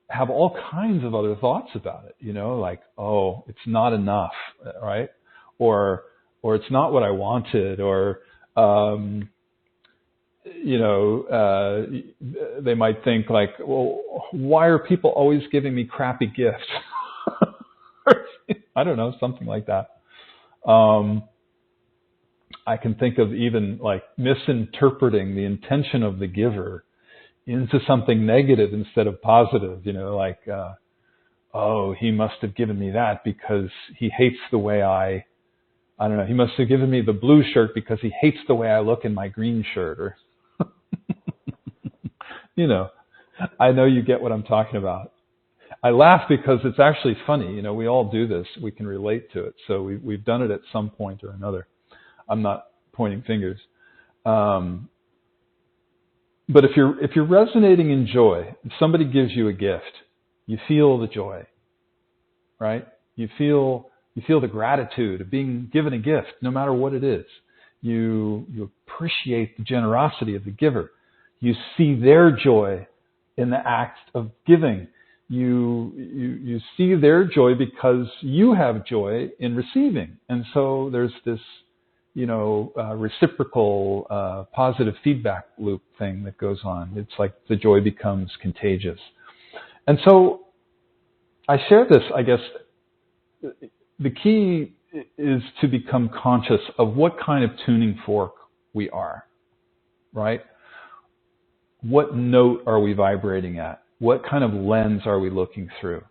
have all kinds of other thoughts about it, you know, like, oh, it's not enough, right? Or it's not what I wanted, or, you know, they might think like, well, why are people always giving me crappy gifts? I don't know, something like that. I can think of even like misinterpreting the intention of the giver into something negative instead of positive, you know, like, oh, he must have given me that because he hates the way I don't know, he must have given me the blue shirt because he hates the way I look in my green shirt, or, you know, I know you get what I'm talking about. I laugh because it's actually funny. You know, we all do this. We can relate to it. So we've done it at some point or another. I'm not pointing fingers. But if you're resonating in joy, if somebody gives you a gift, you feel the joy, right? You feel the gratitude of being given a gift, no matter what it is. You appreciate the generosity of the giver. You see their joy in the act of giving. You see their joy because you have joy in receiving. And so there's this, you know, reciprocal positive feedback loop thing that goes on. It's like the joy becomes contagious. And so I share this, I guess, the key is to become conscious of what kind of tuning fork we are, right? What note are we vibrating at? What kind of lens are we looking through?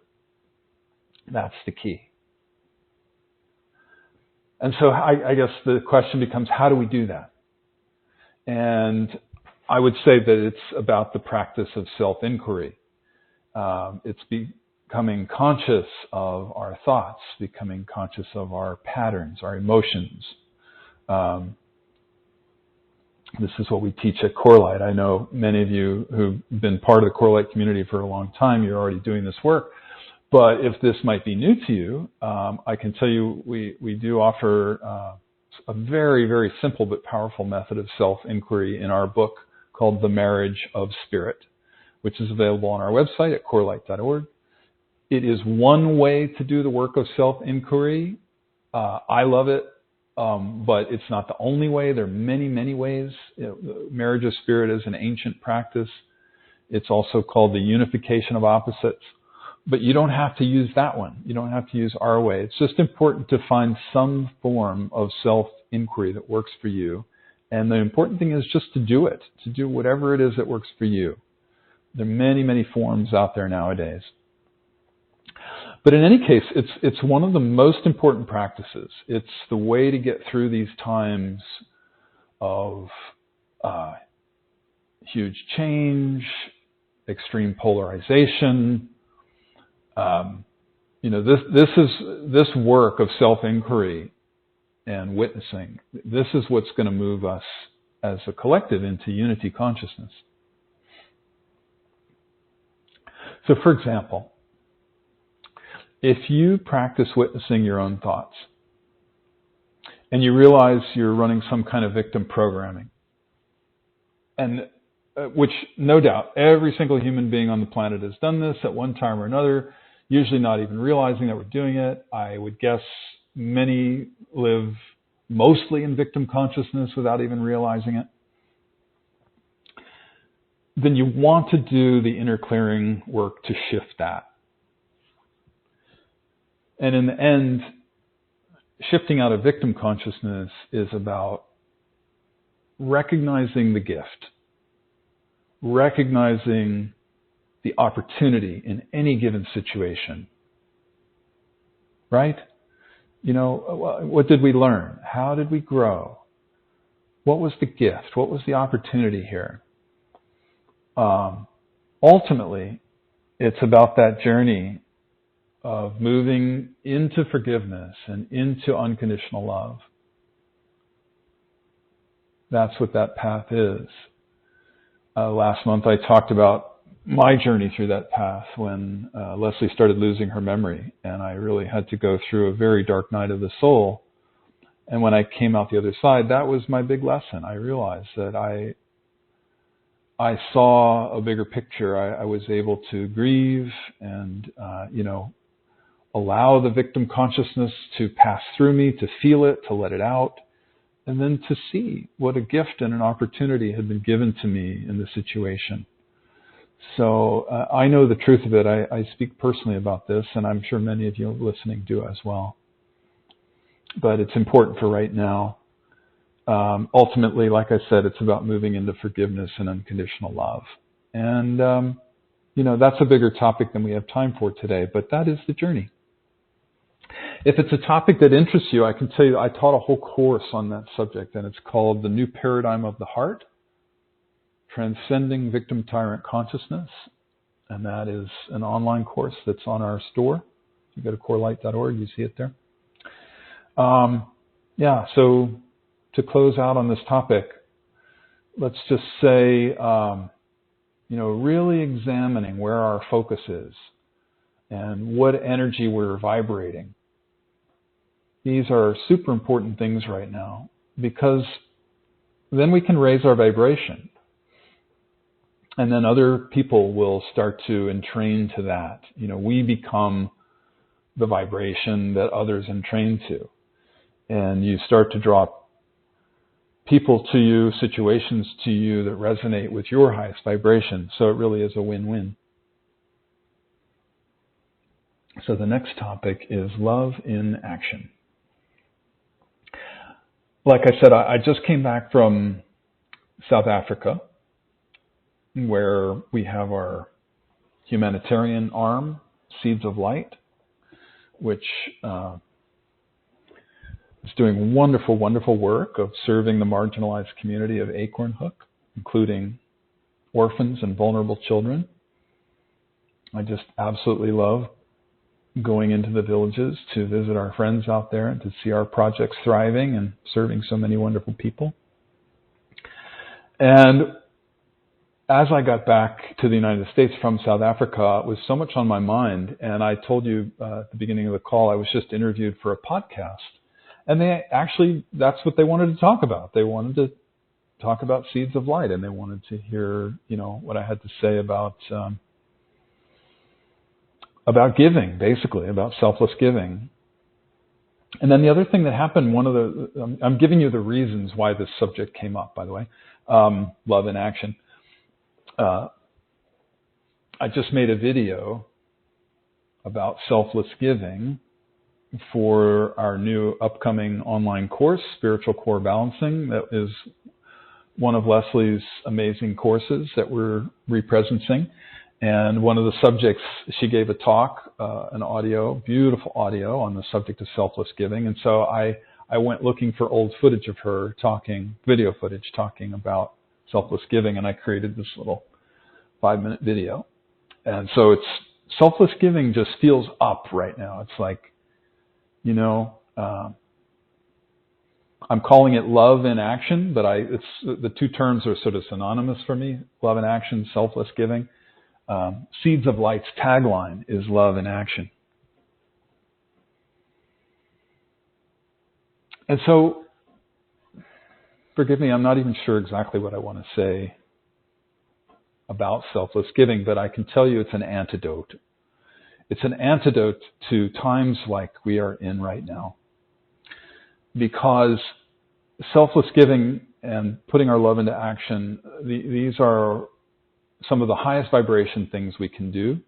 That's the key. And so I guess the question becomes, how do we do that? And I would say that it's about the practice of self-inquiry. It's becoming conscious of our thoughts, becoming conscious of our patterns, our emotions. This is what we teach at CORELIGHT. I know many of you who've been part of the CORELIGHT community for a long time, you're already doing this work. But if this might be new to you, I can tell you we do offer a very, very simple but powerful method of self-inquiry in our book called The Marriage of Spirit, which is available on our website at corelight.org. It is one way to do the work of self-inquiry I love it, but it's not the only way. There are many, many ways. Marriage of spirit is an ancient practice. It's also called the unification of opposites. But you don't have to use that one. You don't have to use our way. It's just important to find some form of self-inquiry that works for you. And the important thing is just to do it, to do whatever it is that works for you. There are many, many forms out there nowadays. But in any case, it's one of the most important practices. It's the way to get through these times of huge change, extreme polarization. This work of self-inquiry and witnessing, this is what's going to move us as a collective into unity consciousness. So, for example, if you practice witnessing your own thoughts and you realize you're running some kind of victim programming, and which no doubt every single human being on the planet has done this at one time or another, usually not even realizing that we're doing it. I would guess many live mostly in victim consciousness without even realizing it. Then you want to do the inner clearing work to shift that. And in the end, shifting out of victim consciousness is about recognizing the gift, recognizing the opportunity in any given situation, right? What did we learn? How did we grow? What was the gift? What was the opportunity here? Ultimately, it's about that journey of moving into forgiveness and into unconditional love. That's what that path is. Last month I talked about my journey through that path when Leslie started losing her memory, and I really had to go through a very dark night of the soul. And when I came out the other side, that was my big lesson. I realized that I saw a bigger picture. I was able to grieve and allow the victim consciousness to pass through me, to feel it, to let it out, and then to see what a gift and an opportunity had been given to me in the situation. So I know the truth of it. I speak personally about this, and I'm sure many of you listening do as well. But it's important for right now. Ultimately, like I said, it's about moving into forgiveness and unconditional love. And, that's a bigger topic than we have time for today, but that is the journey. If it's a topic that interests you, I can tell you I taught a whole course on that subject, and it's called The New Paradigm of the Heart, Transcending Victim Tyrant Consciousness. And that is an online course that's on our store. You go to CORELIGHT.org, you see it there. So to close out on this topic, let's just say, really examining where our focus is and what energy we're vibrating. These are super important things right now, because then we can raise our vibration. And then other people will start to entrain to that. We become the vibration that others entrain to. And you start to draw people to you, situations to you that resonate with your highest vibration. So it really is a win-win. So the next topic is love in action. Like I said, I just came back from South Africa, where we have our humanitarian arm, Seeds of Light, which is doing wonderful, wonderful work of serving the marginalized community of Acorn Hook, including orphans and vulnerable children. I just absolutely love going into the villages to visit our friends out there and to see our projects thriving and serving so many wonderful people. And as I got back to the United States from South Africa, it was so much on my mind. And I told you at the beginning of the call, I was just interviewed for a podcast. And that's what they wanted to talk about. They wanted to talk about Seeds of Light, and they wanted to hear, what I had to say about giving, basically, about selfless giving. And then the other thing that happened, I'm giving you the reasons why this subject came up, by the way, love in action. I just made a video about selfless giving for our new upcoming online course, Spiritual Core Balancing. That is one of Leslie's amazing courses that we're representing. And one of the subjects, she gave a talk, an audio, beautiful audio on the subject of selfless giving. And so I went looking for old footage of her talking, video footage talking about selfless giving, and I created this little 5-minute video. And so selfless giving just feels up right now. It's like, I'm calling it love in action, but the two terms are sort of synonymous for me. Love in action, selfless giving. Seeds of Light's tagline is love in action. And so, forgive me, I'm not even sure exactly what I want to say about selfless giving, but I can tell you it's an antidote. It's an antidote to times like we are in right now. Because selfless giving and putting our love into action, these are some of the highest vibration things we can do.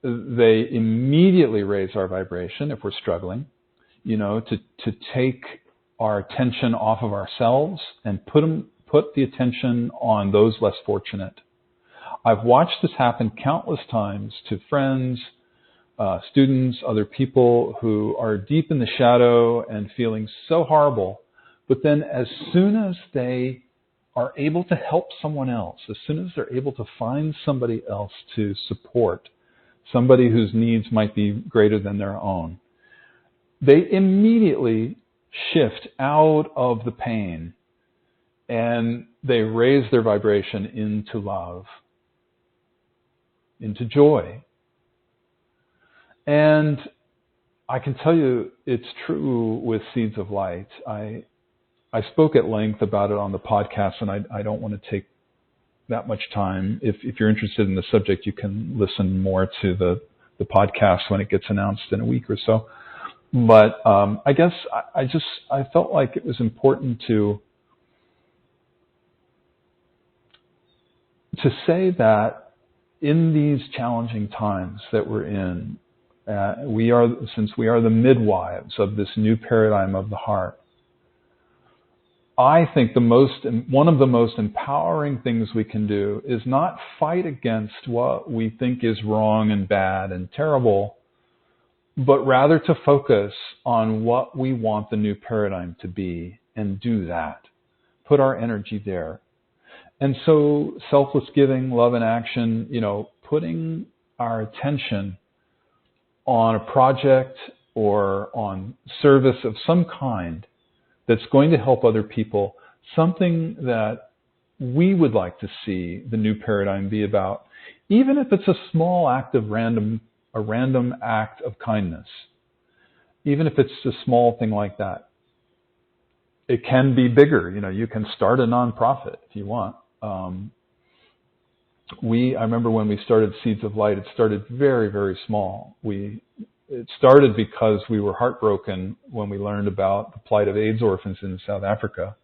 They immediately raise our vibration if we're struggling, to take our attention off of ourselves and put the attention on those less fortunate. I've watched this happen countless times to friends, students, other people who are deep in the shadow and feeling so horrible. But then as soon as they are able to help someone else, as soon as they're able to find somebody else to support, somebody whose needs might be greater than their own, they immediately shift out of the pain and they raise their vibration into love, into joy. And I can tell you it's true with Seeds of Light. I spoke at length about it on the podcast, and I don't want to take that much time. If you're interested in the subject, you can listen more to the podcast when it gets announced in a week or so. But I guess I felt like it was important to say that in these challenging times that we're in, since we are the midwives of this new paradigm of the heart, I think one of the most empowering things we can do is not fight against what we think is wrong and bad and terrible, but rather to focus on what we want the new paradigm to be and do that. Put our energy there. And so selfless giving, love in action, putting our attention on a project or on service of some kind that's going to help other people, something that we would like to see the new paradigm be about, even if it's a small act of a random act of kindness, even if it's a small thing like that. It can be bigger. You can start a nonprofit if you want. I remember when we started Seeds of Light, it started very, very small. It started because we were heartbroken when we learned about the plight of AIDS orphans in South Africa.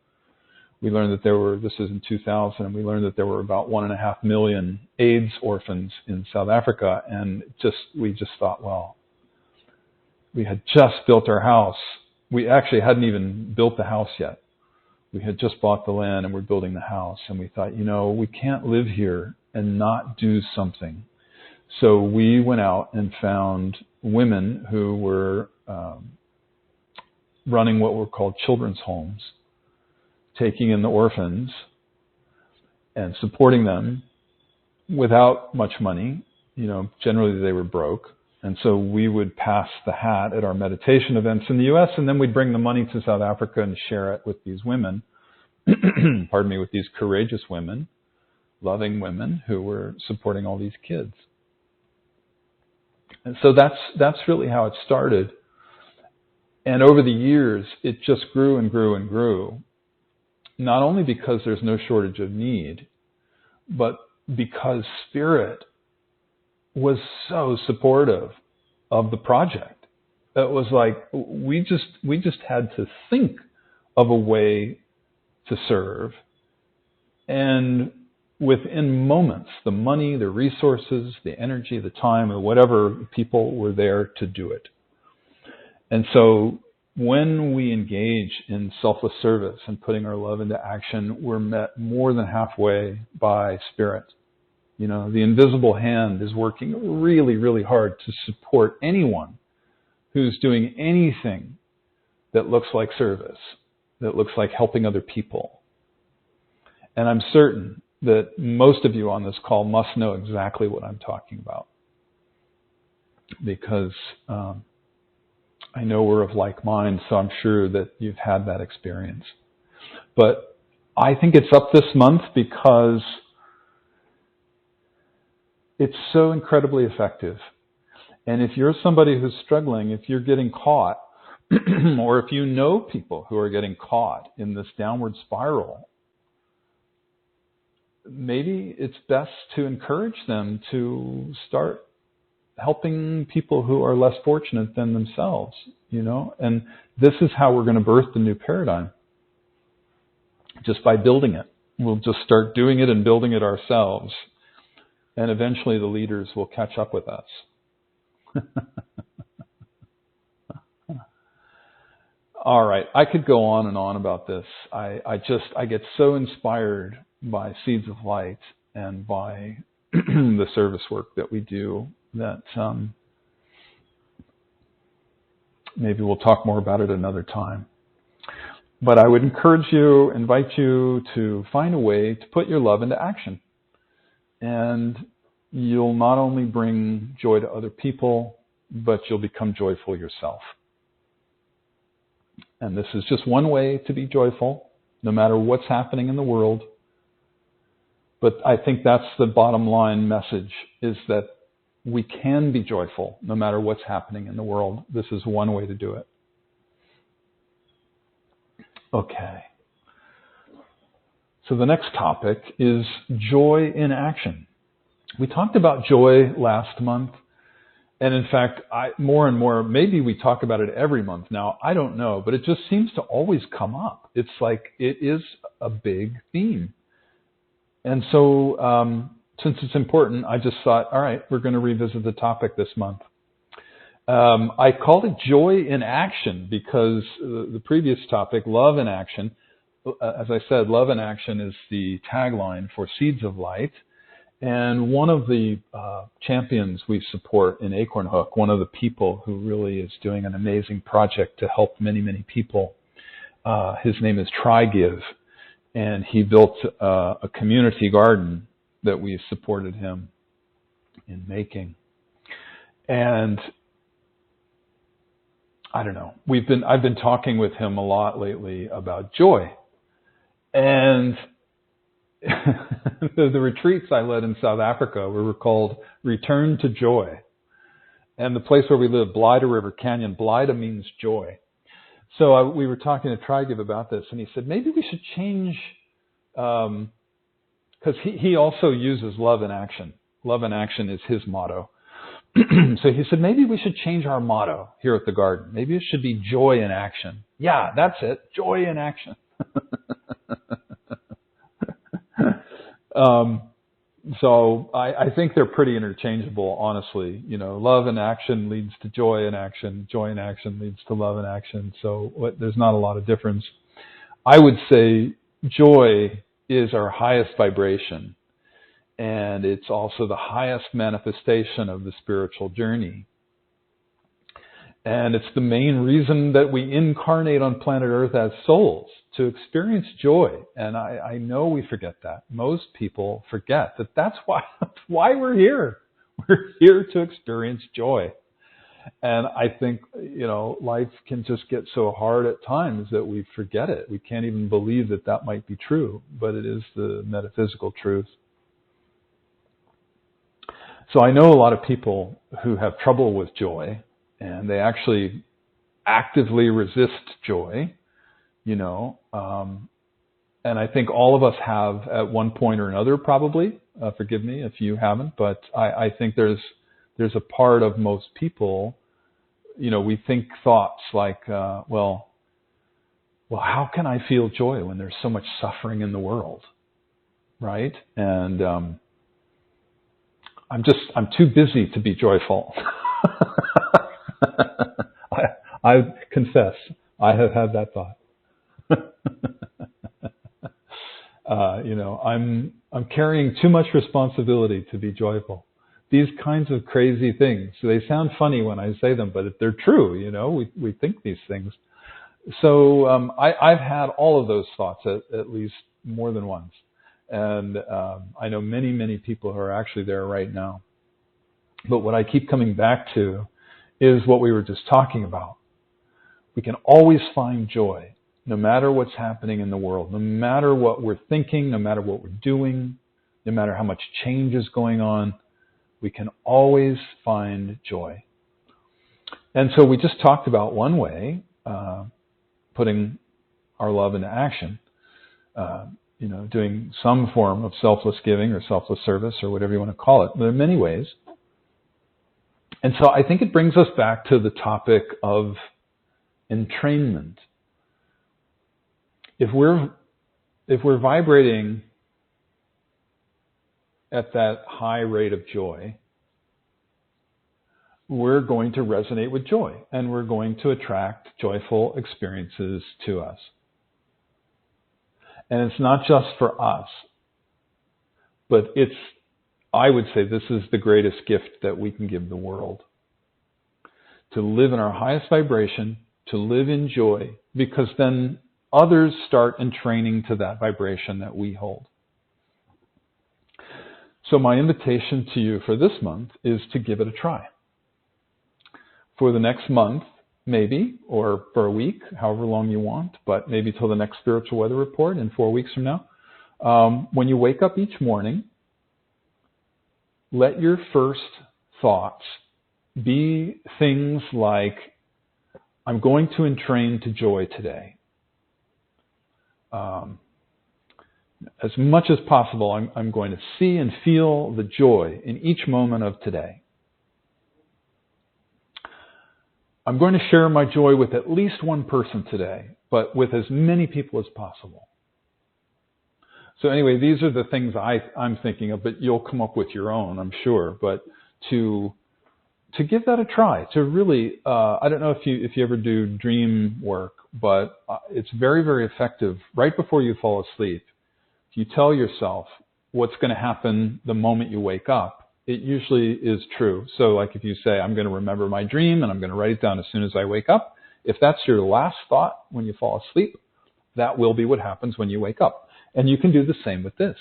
We learned that this was in 2000, and we learned that there were about 1.5 million AIDS orphans in South Africa, and we just thought, well, we had just built our house. We actually hadn't even built the house yet. We had just bought the land and we're building the house, and we thought, we can't live here and not do something. So we went out and found women who were running what were called children's homes, taking in the orphans and supporting them without much money. Generally they were broke. And so we would pass the hat at our meditation events in the U.S., and then we'd bring the money to South Africa and share it with these women, with these courageous women, loving women who were supporting all these kids. And so that's really how it started. And over the years, it just grew and grew and grew, not only because there's no shortage of need, but because Spirit was so supportive of the project. It was like we just had to think of a way to serve, and within moments, the money, the resources, the energy, the time, or whatever, people were there to do it. And so when we engage in selfless service and putting our love into action, we're met more than halfway by Spirit. You know, the invisible hand is working really, really hard to support anyone who's doing anything that looks like service, that looks like helping other people. And I'm certain that most of you on this call must know exactly what I'm talking about, because I know we're of like mind, so I'm sure that you've had that experience. But I think it's up this month because it's so incredibly effective. And if you're somebody who's struggling, if you're getting caught, or if you know people who are getting caught in this downward spiral, maybe it's best to encourage them to start helping people who are less fortunate than themselves, you know? And this is how we're going to birth the new paradigm, just by building it. We'll just start doing it and building it ourselves, and eventually the leaders will catch up with us. All right, I could go on and on about this. I get so inspired by Seeds of Light and by the service work that we do that maybe we'll talk more about it another time. But I would invite you to find a way to put your love into action. And you'll not only bring joy to other people, but you'll become joyful yourself. And this is just one way to be joyful, no matter what's happening in the world. But I think that's the bottom line message, is that we can be joyful no matter what's happening in the world. This is one way to do it. Okay. So the next topic is joy in action. We talked about joy last month. And in fact, more and more, maybe we talk about it every month now. I don't know, but it just seems to always come up. It's like it is a big theme. And so since it's important, I just thought, all right, we're going to revisit the topic this month. I called it Joy in Action because the previous topic, Love in Action, as I said, Love in Action is the tagline for Seeds of Light. And one of the champions we support in Acorn Hook, one of the people who really is doing an amazing project to help many, many people, his name is TryGive. And he built a community garden that we supported him in making. And I don't know, I've been talking with him a lot lately about joy. And the retreats I led in South Africa were called Return to Joy. And the place where we live, Blyda River Canyon, Blyda means joy. So we were talking to TryGive about this, and he said, maybe we should change, because he also uses love in action. Love in action is his motto. So he said, maybe we should change our motto here at the garden. Maybe it should be joy in action. Yeah, that's it, joy in action. So I think they're pretty interchangeable, honestly. You know, love in action leads to joy in action. Joy in action leads to love in action. So there's not a lot of difference. I would say joy is our highest vibration, and it's also the highest manifestation of the spiritual journey. And it's the main reason that we incarnate on planet Earth as souls, to experience joy. And I know we forget that. Most people forget that that's why we're here. We're here to experience joy. And I think, you know, life can just get so hard at times that we forget it. We can't even believe that that might be true, but it is the metaphysical truth. So I know a lot of people who have trouble with joy, and they actually actively resist joy, you know. And I think all of us have at one point or another, probably. Forgive me if you haven't, but I think there's a part of most people we think thoughts like, well, how can I feel joy when there's so much suffering in the world, right? And I'm too busy to be joyful. I confess, I have had that thought. I'm carrying too much responsibility to be joyful. These kinds of crazy things, they sound funny when I say them, but they're true. We think these things. So I've had all of those thoughts at least more than once. And I know many, many people who are actually there right now. But what I keep coming back to is what we were just talking about. We can always find joy, no matter what's happening in the world, no matter what we're thinking, no matter what we're doing, no matter how much change is going on, we can always find joy. And so we just talked about one way, putting our love into action, doing some form of selfless giving or selfless service or whatever you want to call it. There are many ways. And so I think it brings us back to the topic of entrainment. If we're vibrating at that high rate of joy, we're going to resonate with joy, and we're going to attract joyful experiences to us. And it's not just for us, but I would say this is the greatest gift that we can give the world. To live in our highest vibration, to live in joy, because then others start entraining to that vibration that we hold. So my invitation to you for this month is to give it a try. For the next month, maybe, or for a week, however long you want, but maybe till the next spiritual weather report in 4 weeks from now, when you wake up each morning, let your first thoughts be things like, I'm going to entrain to joy today. As much as possible, I'm going to see and feel the joy in each moment of today. I'm going to share my joy with at least one person today, but with as many people as possible. So anyway, these are the things I'm thinking of, but you'll come up with your own, I'm sure. But to give that a try, to really, I don't know if you ever do dream work, but it's very, very effective right before you fall asleep. If you tell yourself what's going to happen the moment you wake up, it usually is true. So like if you say, I'm going to remember my dream and I'm going to write it down as soon as I wake up, if that's your last thought when you fall asleep, that will be what happens when you wake up. And you can do the same with this.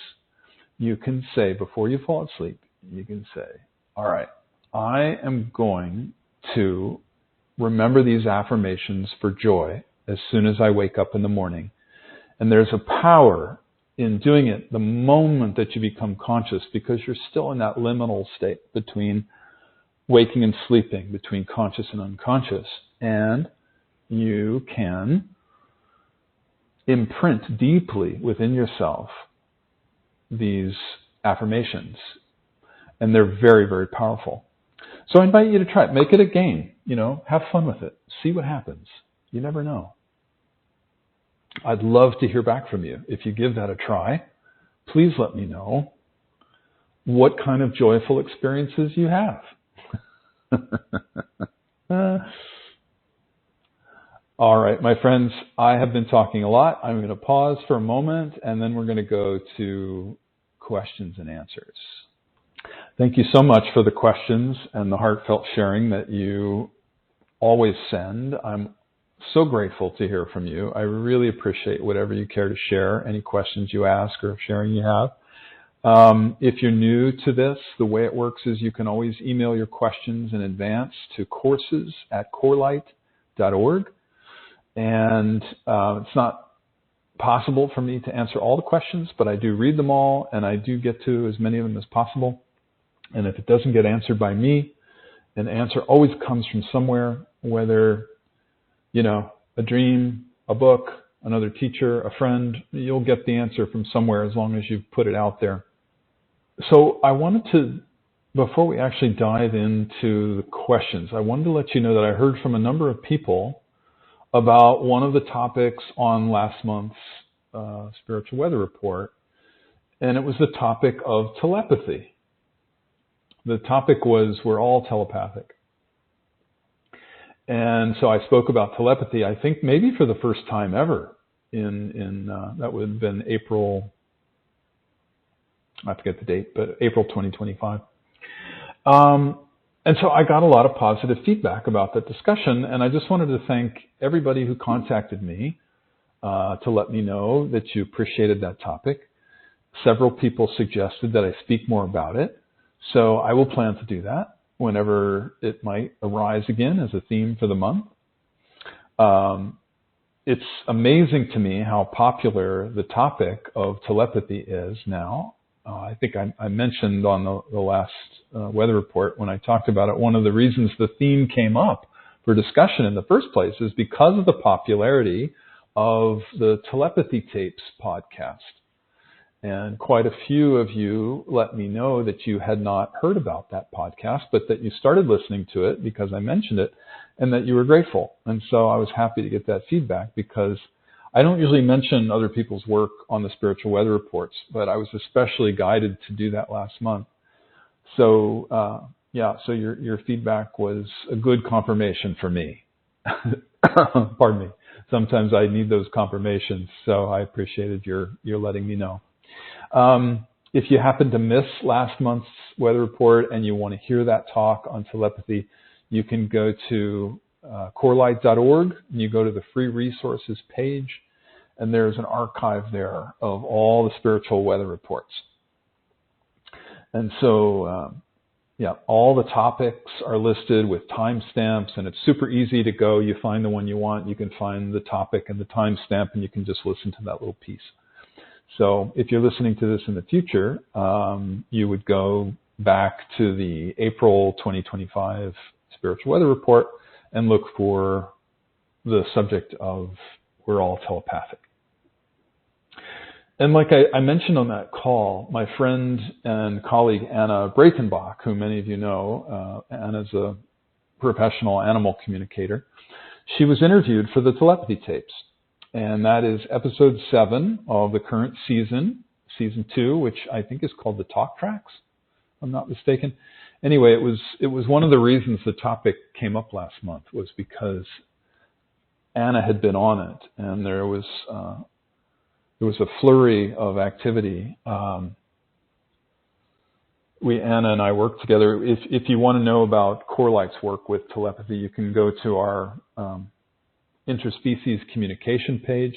You can say, before you fall asleep, you can say, all right, I am going to remember these affirmations for joy as soon as I wake up in the morning. And there's a power in doing it the moment that you become conscious, because you're still in that liminal state between waking and sleeping, between conscious and unconscious. And you can imprint deeply within yourself these affirmations. And they're very, very powerful. So I invite you to try it. Make it a game. Have fun with it. See what happens. You never know. I'd love to hear back from you. If you give that a try, please let me know what kind of joyful experiences you have. All right, my friends, I have been talking a lot. I'm going to pause for a moment, and then we're going to go to questions and answers. Thank you so much for the questions and the heartfelt sharing that you always send. I'm so grateful to hear from you. I really appreciate whatever you care to share, any questions you ask or sharing you have. If you're new to this, the way it works is you can always email your questions in advance to courses@corelight.org. And it's not possible for me to answer all the questions, but I do read them all, and I do get to as many of them as possible. And if it doesn't get answered by me, an answer always comes from somewhere, whether a dream, a book, another teacher, a friend. You'll get the answer from somewhere as long as you've put it out there. So I wanted to before we actually dive into the questions, I wanted to let you know that I heard from a number of people about one of the topics on last month's Spiritual Weather Report, and it was the topic of telepathy. The topic was, we're all telepathic. And so I spoke about telepathy, I think maybe for the first time ever in that would have been April, I forget the date, but April 2025. And so I got a lot of positive feedback about that discussion, and I just wanted to thank everybody who contacted me to let me know that you appreciated that topic. Several people suggested that I speak more about it, so I will plan to do that whenever it might arise again as a theme for the month. It's amazing to me how popular the topic of telepathy is now. I think I mentioned on the last weather report when I talked about it, one of the reasons the theme came up for discussion in the first place is because of the popularity of the Telepathy Tapes podcast. And quite a few of you let me know that you had not heard about that podcast, but that you started listening to it because I mentioned it and that you were grateful. And so I was happy to get that feedback because I don't usually mention other people's work on the Spiritual Weather Reports, but I was especially guided to do that last month. So, so your feedback was a good confirmation for me. Pardon me. Sometimes I need those confirmations, so I appreciated your letting me know. If you happen to miss last month's weather report and you want to hear that talk on telepathy, you can go to CORELIGHT'S, and you go to the free resources page, and there's an archive there of all the spiritual weather reports. And so, all the topics are listed with timestamps, and it's super easy to go. You find the one you want, you can find the topic and the timestamp, and you can just listen to that little piece. So if you're listening to this in the future, you would go back to the April 2025 Spiritual Weather Report and look for the subject of we're all telepathic. And like I mentioned on that call, my friend and colleague Anna Breitenbach, who many of you know, Anna's a professional animal communicator, she was interviewed for the Telepathy Tapes. And that is episode 7 of the current season 2, which I think is called the Talk Tracks, if I'm not mistaken. Anyway, it was one of the reasons the topic came up last month was because Anna had been on it, and there was a flurry of activity. Anna and I worked together. If you want to know about CORELIGHT'S work with telepathy, you can go to our interspecies communication page,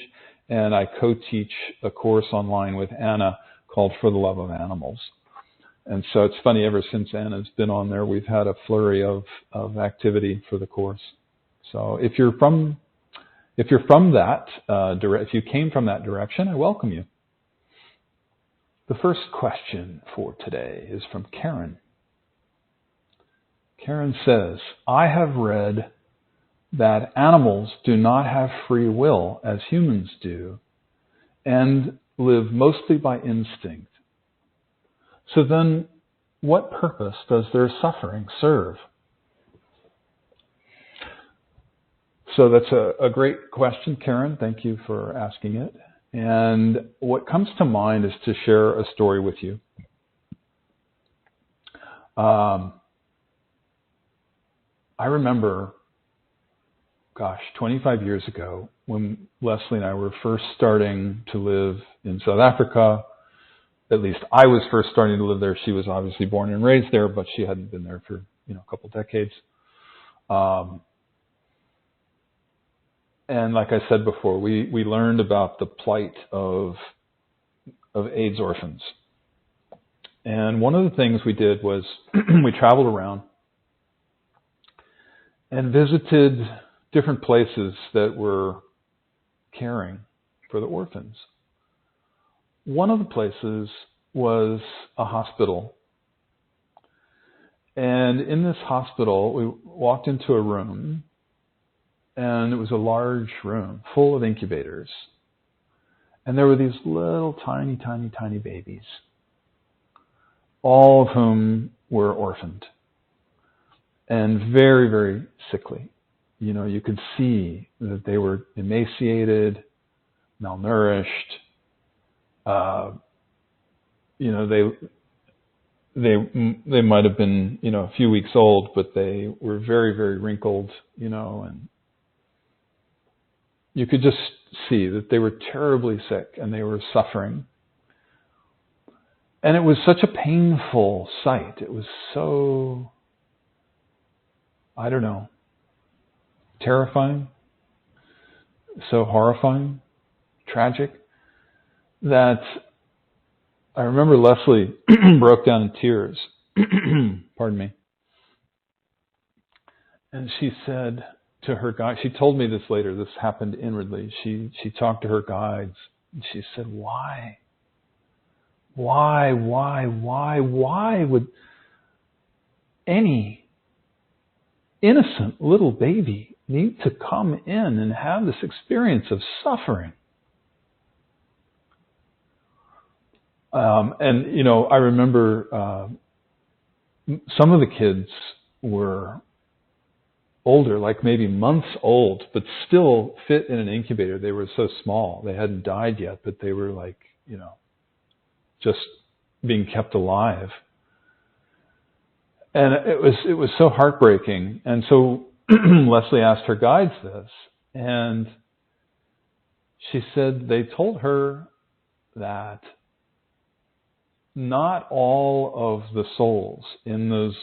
and I co-teach a course online with Anna called For the Love of Animals. And so it's funny, ever since Anna's been on there, we've had a flurry of activity for the course. So if you're from that, if you came from that direction, I welcome you. The first question for today is from Karen. Karen says, I have read that animals do not have free will as humans do and live mostly by instinct. So then, what purpose does their suffering serve? So that's a great question, Karen. Thank you for asking it. And what comes to mind is to share a story with you. I remember, 25 years ago, when Leslie and I were first starting to live in South Africa. At least I was first starting to live there. She was obviously born and raised there, but she hadn't been there for a couple decades. And like I said before, we learned about the plight of AIDS orphans. And one of the things we did was we traveled around and visited different places that were caring for the orphans. One of the places was a hospital. And in this hospital, we walked into a room, and it was a large room full of incubators. And there were these little tiny, tiny, tiny babies, all of whom were orphaned and very, very sickly. You could see that they were emaciated, malnourished. They might have been, a few weeks old, but they were very, very wrinkled, and you could just see that they were terribly sick and they were suffering. And it was such a painful sight. It was so, terrifying, so horrifying, tragic, that I remember Leslie broke down in tears. Pardon me. And she said to her guide, she told me this later, this happened inwardly. She talked to her guides and she said, why? Why would any innocent little baby need to come in and have this experience of suffering? I remember some of the kids were older, like maybe months old, but still fit in an incubator. They were so small. They hadn't died yet, but they were like, just being kept alive. And it was so heartbreaking. And so Leslie asked her guides this, and she said they told her that not all of the souls in those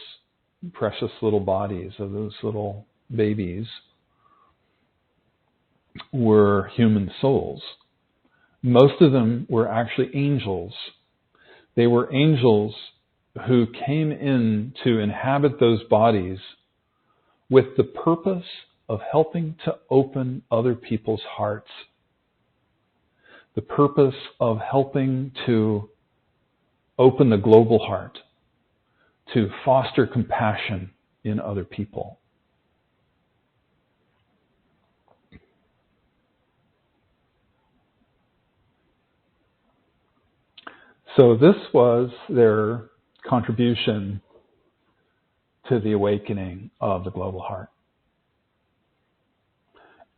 precious little bodies of those little babies were human souls. Most of them were actually angels. They were angels who came in to inhabit those bodies with the purpose of helping to open other people's hearts. The purpose of helping to open the global heart, to foster compassion in other people. So this was their contribution to the awakening of the global heart.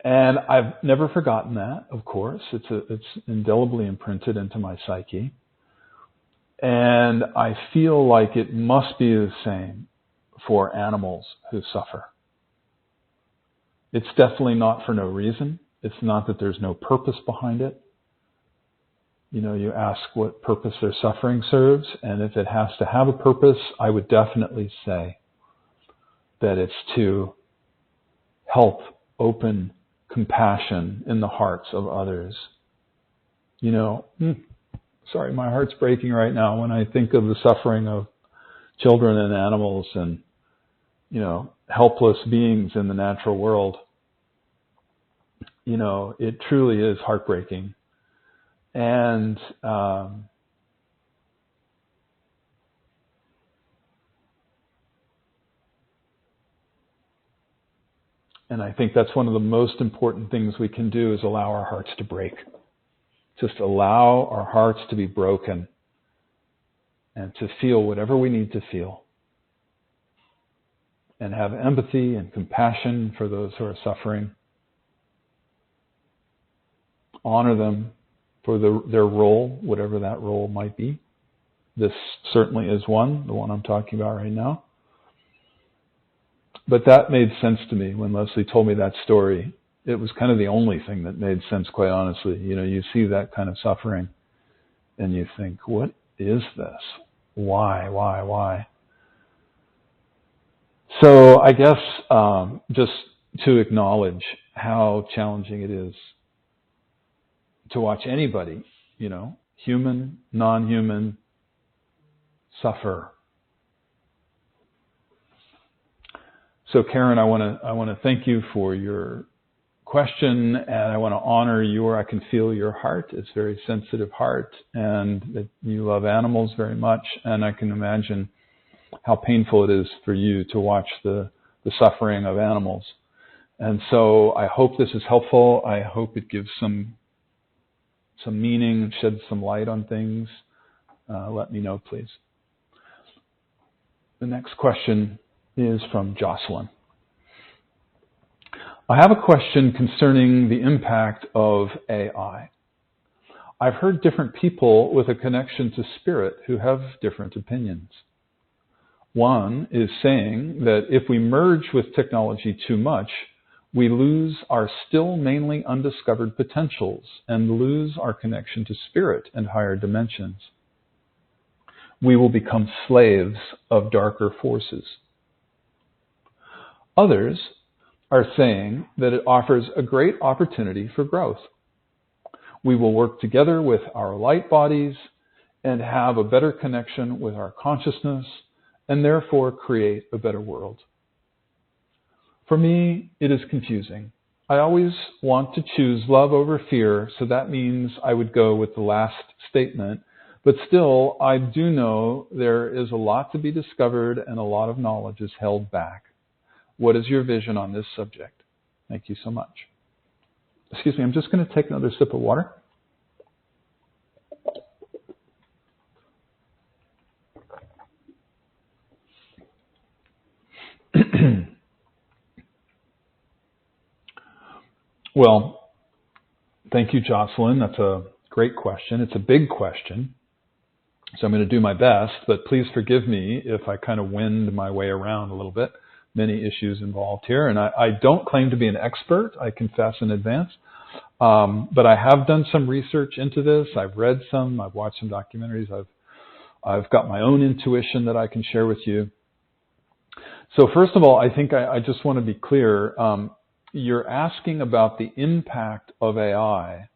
And I've never forgotten that, of course. It's indelibly imprinted into my psyche. And I feel like it must be the same for animals who suffer. It's definitely not for no reason. It's not that there's no purpose behind it. You ask what purpose their suffering serves, and if it has to have a purpose, I would definitely say that it's to help open compassion in the hearts of others. Sorry, my heart's breaking right now when I think of the suffering of children and animals and, helpless beings in the natural world. It truly is heartbreaking. And I think that's one of the most important things we can do is allow our hearts to break. Just allow our hearts to be broken and to feel whatever we need to feel. And have empathy and compassion for those who are suffering. Honor them for their role, whatever that role might be. This certainly is one, the one I'm talking about right now. But that made sense to me when Leslie told me that story. It was kind of the only thing that made sense, quite honestly. You see that kind of suffering and you think, what is this? Why? So I guess just to acknowledge how challenging it is to watch anybody, human, non-human, suffer. So Karen, I want to thank you for your question, and I want to honor I can feel your heart. It's a very sensitive heart, and that you love animals very much, and I can imagine how painful it is for you to watch the suffering of animals. And so I hope this is helpful. I hope it gives some meaning, sheds some light on things. Let me know, please. The next question is from Jocelyn. I have a question concerning the impact of AI. I've heard different people with a connection to spirit who have different opinions. One is saying that if we merge with technology too much, we lose our still mainly undiscovered potentials and lose our connection to spirit and higher dimensions. We will become slaves of darker forces. Others are saying that it offers a great opportunity for growth. We will work together with our light bodies and have a better connection with our consciousness and therefore create a better world. For me, it is confusing. I always want to choose love over fear, so that means I would go with the last statement. But still, I do know there is a lot to be discovered and a lot of knowledge is held back. What is your vision on this subject? Thank you so much. Excuse me, I'm just going to take another sip of water. Well, thank you, Jocelyn. That's a great question. It's a big question. So I'm going to do my best, but please forgive me if I kind of wend my way around a little bit. Many issues involved here. And I don't claim to be an expert, I confess in advance. But I have done some research into this. I've read some. I've watched some documentaries. I've got my own intuition that I can share with you. So first of all, I think I just want to be clear. You're asking about the impact of AI,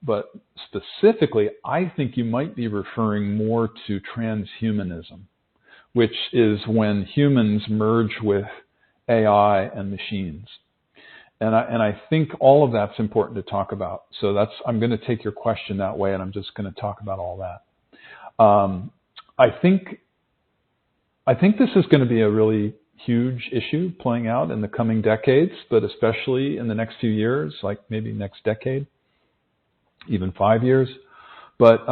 but specifically, I think you might be referring more to transhumanism, which is when humans merge with AI and machines. And I think all of that's important to talk about. So I'm going to take your question that way, and I'm just going to talk about all that. I think this is going to be a really huge issue playing out in the coming decades, but especially in the next few years, like maybe next decade, even 5 years. But,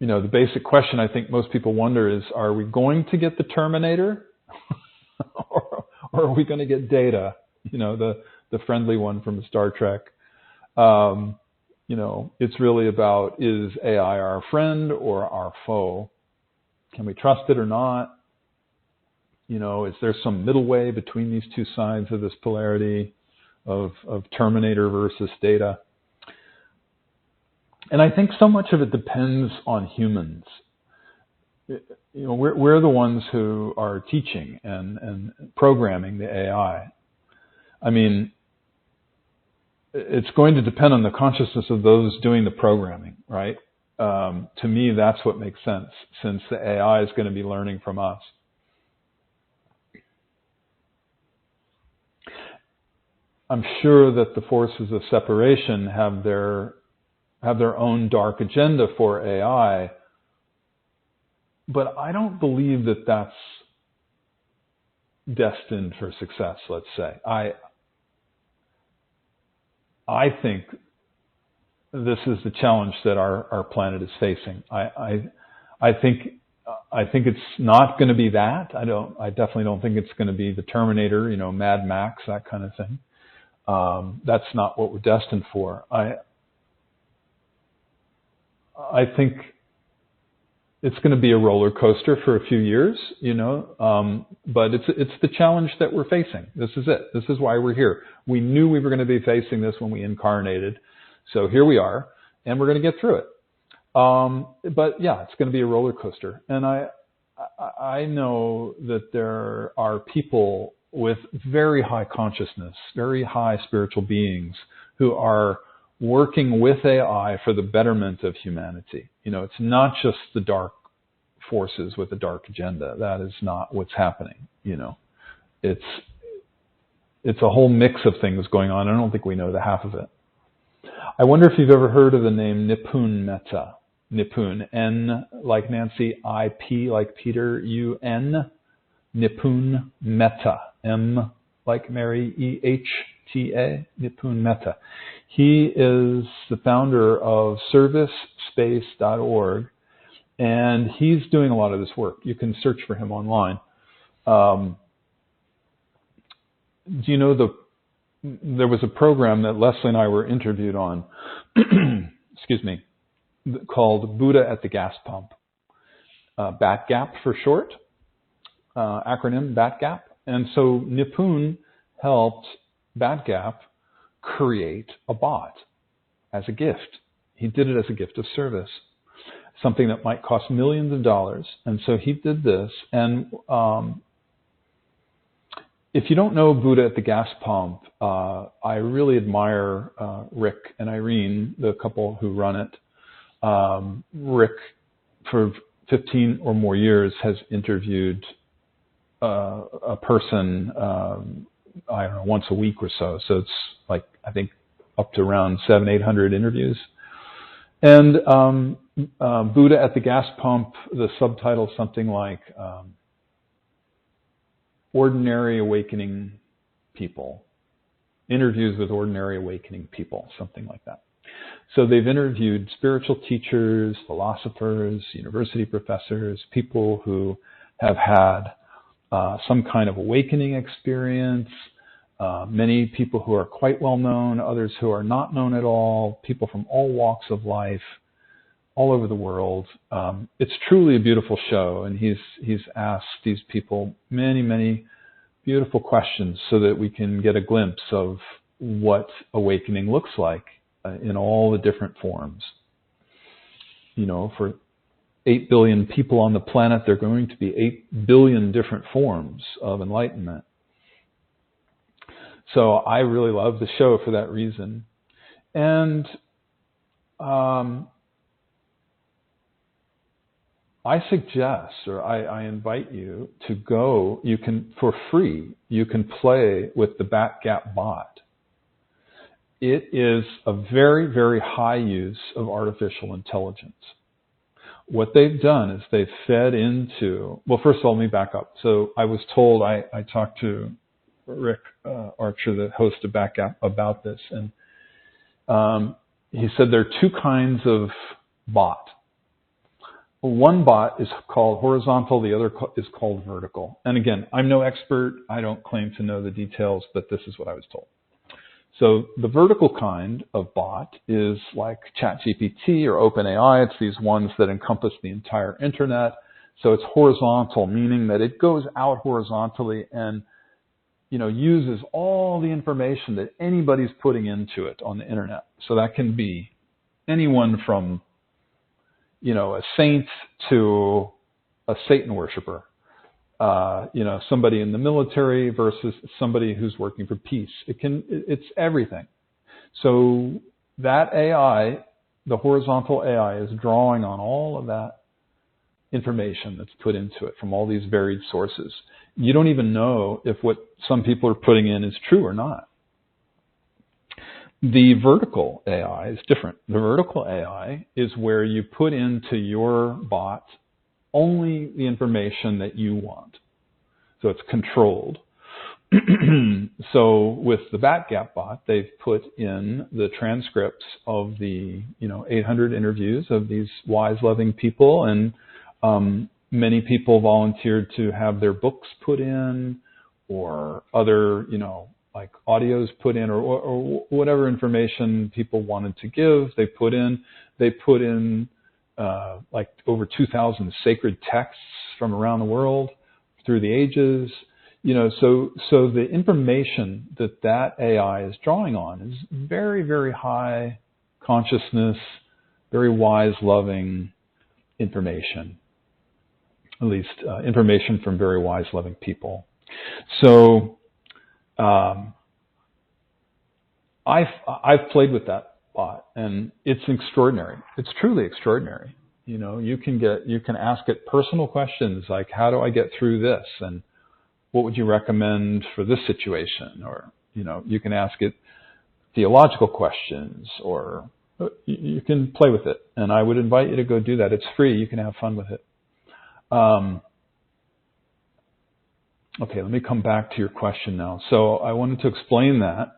the basic question I think most people wonder is, are we going to get the Terminator or are we going to get Data, the friendly one from Star Trek? It's really about, is AI our friend or our foe? Can we trust it or not? Is there some middle way between these two sides of this polarity of Terminator versus Data? And I think so much of it depends on humans. We're the ones who are teaching and programming the AI. I mean, it's going to depend on the consciousness of those doing the programming, right? To me, that's what makes sense, since the AI is going to be learning from us. I'm sure that the forces of separation have their own dark agenda for AI, but I don't believe that that's destined for success, let's say. I think this is the challenge that our planet is facing. I think it's not going to be that. I definitely don't think it's going to be the Terminator, Mad Max, that kind of thing. That's not what we're destined for. I think it's going to be a roller coaster for a few years, but it's the challenge that we're facing. This is it. This is why we're here. We knew we were going to be facing this when we incarnated. So here we are, and we're going to get through it. But yeah, it's going to be a roller coaster. And I know that there are people with very high consciousness, very high spiritual beings who are working with AI for the betterment of humanity. It's not just the dark forces with a dark agenda. That is not what's happening. It's a whole mix of things going on. I don't think we know the half of it. I wonder if you've ever heard of the name Nipun Metta. Nipun, N like Nancy, I-P like Peter, U-N, Nipun Metta, M like Mary, E-H-T-A, Nipun Metta. He is the founder of servicespace.org, And he's doing a lot of this work. You can search for him online. Do you know there was a program that Leslie and I were interviewed on, excuse me, called Buddha at the Gas Pump, BATGAP for short, acronym BATGAP. And so Nipun helped BATGAP create a bot as a gift. He did it as a gift of service, something that might cost millions of dollars. And so he did this. And if you don't know Buddha at the Gas Pump, I really admire Rick and Irene, the couple who run it. Rick, for 15 or more years, has interviewed a person, I don't know, once a week or so. So it's like, I think, up to around 700-800 interviews. And Buddha at the Gas Pump, the subtitle is something like Ordinary Awakening People. Interviews with Ordinary Awakening People, something like that. So they've interviewed spiritual teachers, philosophers, university professors, people who have had some kind of awakening experience, many people who are quite well known, others who are not known at all, people from all walks of life, all over the world. It's truly a beautiful show, and he's asked these people many, many beautiful questions so that we can get a glimpse of what awakening looks like in all the different forms. You know, for 8 billion people on the planet, there are going to be 8 billion different forms of enlightenment. So I really love the show for that reason. And I suggest, or I invite you to go, you can, for free, you can play with the BATGAP bot. It is a very, very high use of artificial intelligence. What they've done is they've fed into, well, first of all, let me back up. So I was told, I talked to Rick Archer, the host of BATGAP, about this, and he said there are two kinds of bot. One bot is called horizontal, the other is called vertical. And again, I'm no expert, I don't claim to know the details, but this is what I was told. So the vertical kind of bot is like ChatGPT or OpenAI. It's these ones that encompass the entire internet. So it's horizontal, meaning that it goes out horizontally and, you know, uses all the information that anybody's putting into it on the internet. So that can be anyone from, you know, a saint to a Satan worshiper. You know, somebody in the military versus somebody who's working for peace. It's everything. So that AI, the horizontal AI, is drawing on all of that information that's put into it from all these varied sources. You don't even know if what some people are putting in is true or not. The vertical AI is different. The vertical AI is where you put into your bot only the information that you want. So it's controlled. So with the BATGAP bot, they've put in the transcripts of the 800 interviews of these wise, loving people, and many people volunteered to have their books put in, or other like audios put in, or whatever information people wanted to give. They put in like over 2,000 sacred texts from around the world through the ages. So the information that AI is drawing on is very, very high consciousness, very wise, loving information. At least information from very wise, loving people. So I've played with that bot, and it's extraordinary. It's truly extraordinary. You can ask it personal questions like, how do I get through this? And what would you recommend for this situation? Or, you can ask it theological questions, or you can play with it. And I would invite you to go do that. It's free. You can have fun with it. Okay, let me come back to your question now. So I wanted to explain that.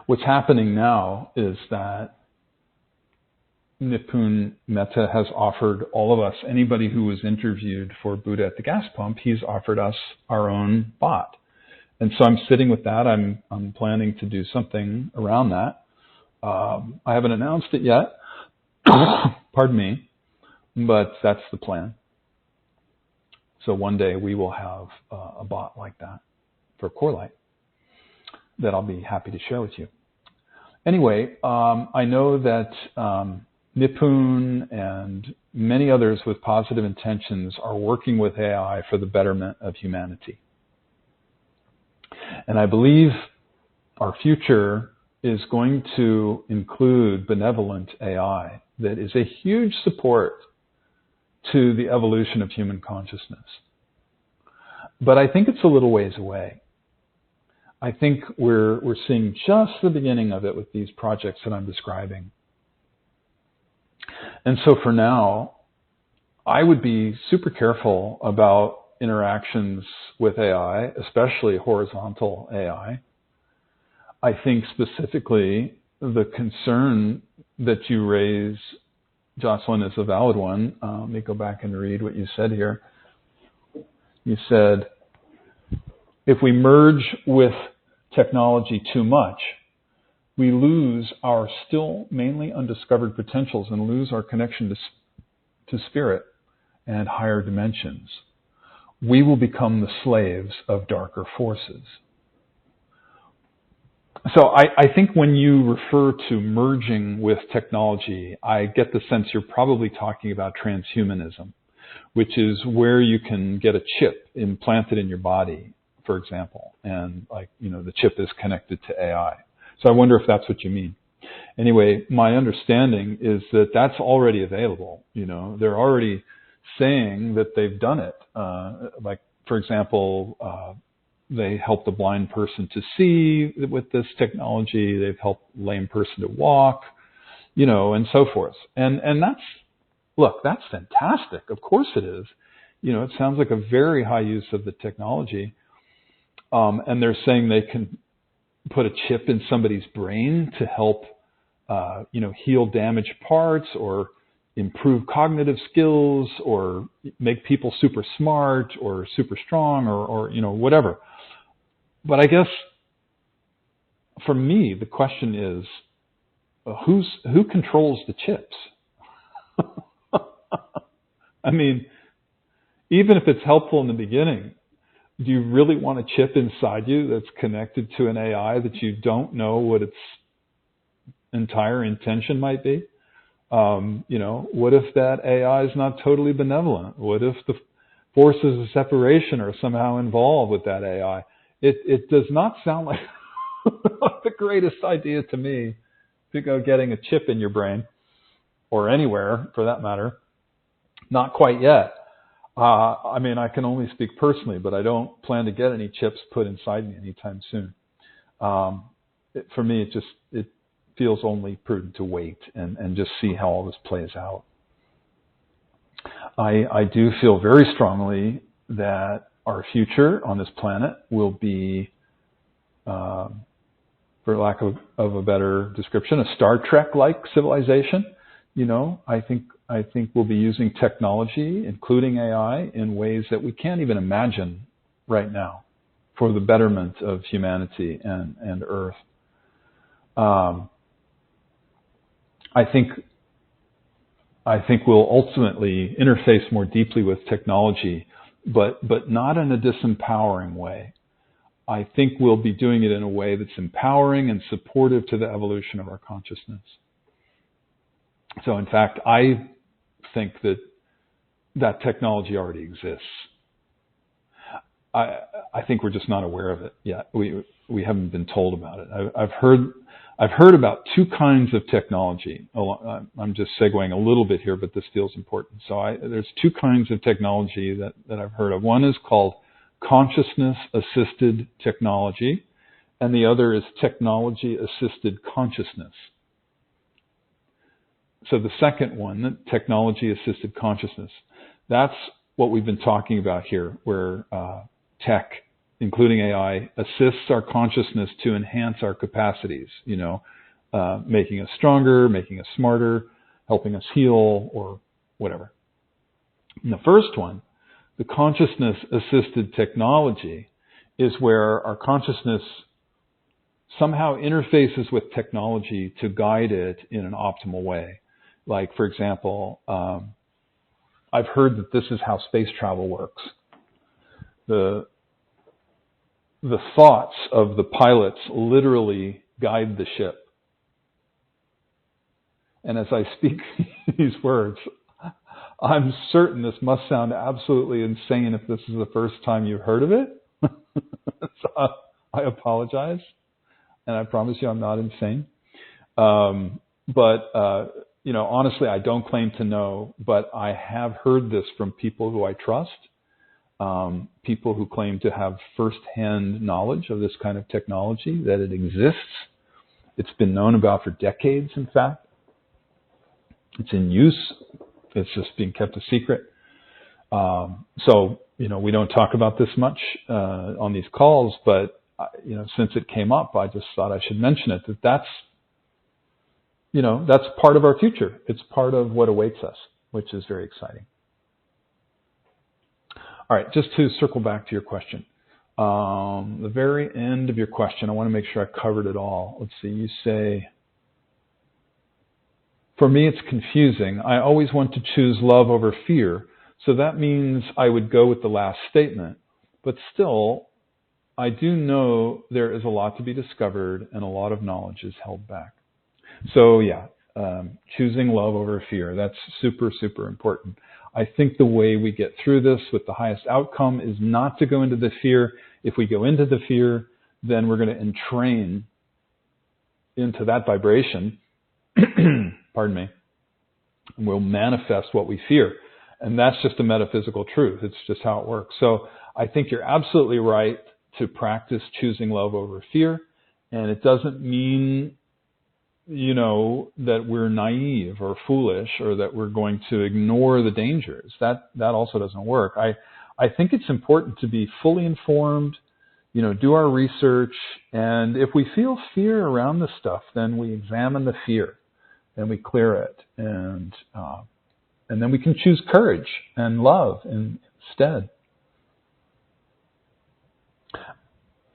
What's happening now is that Nipun Mehta has offered all of us, anybody who was interviewed for Buddha at the Gas Pump, he's offered us our own bot. And so I'm sitting with that. I'm planning to do something around that. I haven't announced it yet. Pardon me. But that's the plan. So one day we will have a bot like that for CoreLight that I'll be happy to share with you. Anyway, I know that Nipun and many others with positive intentions are working with AI for the betterment of humanity. And I believe our future is going to include benevolent AI that is a huge support to the evolution of human consciousness. But I think it's a little ways away. I think we're seeing just the beginning of it with these projects that I'm describing. And so for now, I would be super careful about interactions with AI, especially horizontal AI. I think specifically the concern that you raise, Jocelyn, is a valid one. Let me go back and read what you said here. You said, if we merge with technology too much, we lose our still mainly undiscovered potentials and lose our connection to spirit and higher dimensions. We will become the slaves of darker forces. So I think when you refer to merging with technology, I get the sense you're probably talking about transhumanism, which is where you can get a chip implanted in your body, for example, and the chip is connected to AI. So I wonder if that's what you mean. Anyway, my understanding is that that's already available. They're already saying that they've done it. For example, they helped a blind person to see with this technology. They've helped a lame person to walk, and so forth. And that's fantastic. Of course it is. It sounds like a very high use of the technology. And they're saying they can put a chip in somebody's brain to help, heal damaged parts or improve cognitive skills or make people super smart or super strong or whatever. But I guess for me, the question is, who controls the chips? I mean, even if it's helpful in the beginning, do you really want a chip inside you that's connected to an AI that you don't know what its entire intention might be? What if that AI is not totally benevolent? What if the forces of separation are somehow involved with that AI? It does not sound like the greatest idea to me to go getting a chip in your brain, or anywhere for that matter. Not quite yet. I can only speak personally, but I don't plan to get any chips put inside me anytime soon. For me, it feels only prudent to wait and just see how all this plays out. I do feel very strongly that our future on this planet will be, for lack of a better description, a Star Trek-like civilization. I think we'll be using technology, including AI, in ways that we can't even imagine right now for the betterment of humanity and Earth. I think we'll ultimately interface more deeply with technology, but not in a disempowering way. I think we'll be doing it in a way that's empowering and supportive to the evolution of our consciousness. So in fact, I think that technology already exists. I think we're just not aware of it yet. We haven't been told about it. I've heard about two kinds of technology. I'm just segueing a little bit here, but this feels important. So there's two kinds of technology that I've heard of. One is called consciousness-assisted technology, and the other is technology-assisted consciousness. So the second one, technology-assisted consciousness, that's what we've been talking about here, where tech including AI, assists our consciousness to enhance our capacities, making us stronger, making us smarter, helping us heal, or whatever. And the first one, the consciousness-assisted technology, is where our consciousness somehow interfaces with technology to guide it in an optimal way. Like, for example, I've heard that this is how space travel works. The thoughts of the pilots literally guide the ship. And as I speak these words, I'm certain this must sound absolutely insane if this is the first time you've heard of it. So I apologize. And I promise you I'm not insane. But honestly, I don't claim to know, but I have heard this from people who I trust, people who claim to have firsthand knowledge of this kind of technology, that it exists. It's been known about for decades, in fact. It's in use. It's just being kept a secret. So we don't talk about this much on these calls, but since it came up, I just thought I should mention it, that's part of our future. It's part of what awaits us, which is very exciting. All right, just to circle back to your question. The very end of your question, I want to make sure I covered it all. Let's see, you say, for me it's confusing. I always want to choose love over fear, so that means I would go with the last statement. But still, I do know there is a lot to be discovered and a lot of knowledge is held back. So yeah, choosing love over fear, that's super, super important. I think the way we get through this with the highest outcome is not to go into the fear. If we go into the fear, then we're going to entrain into that vibration, pardon me, and we'll manifest what we fear. And that's just a metaphysical truth. It's just how it works. So I think you're absolutely right to practice choosing love over fear. And it doesn't mean, that we're naive or foolish or that we're going to ignore the dangers. That also doesn't work. I think it's important to be fully informed, do our research. And if we feel fear around this stuff, then we examine the fear and we clear it. And then we can choose courage and love instead.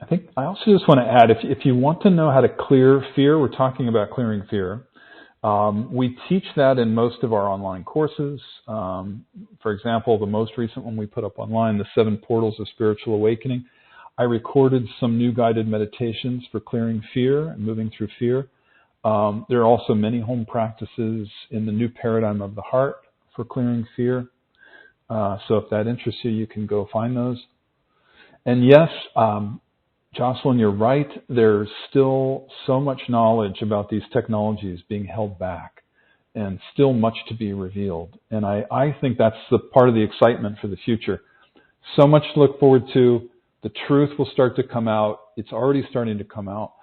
I think I also just want to add, if you want to know how to clear fear, we're talking about clearing fear. We teach that in most of our online courses. For example, the most recent one we put up online, the 7 Portals of Spiritual Awakening. I recorded some new guided meditations for clearing fear and moving through fear. There are also many home practices in the new paradigm of the heart for clearing fear. So if that interests you, you can go find those. And yes, Jocelyn, you're right. There's still so much knowledge about these technologies being held back and still much to be revealed. And I think that's the part of the excitement for the future. So much to look forward to. The truth will start to come out. It's already starting to come out.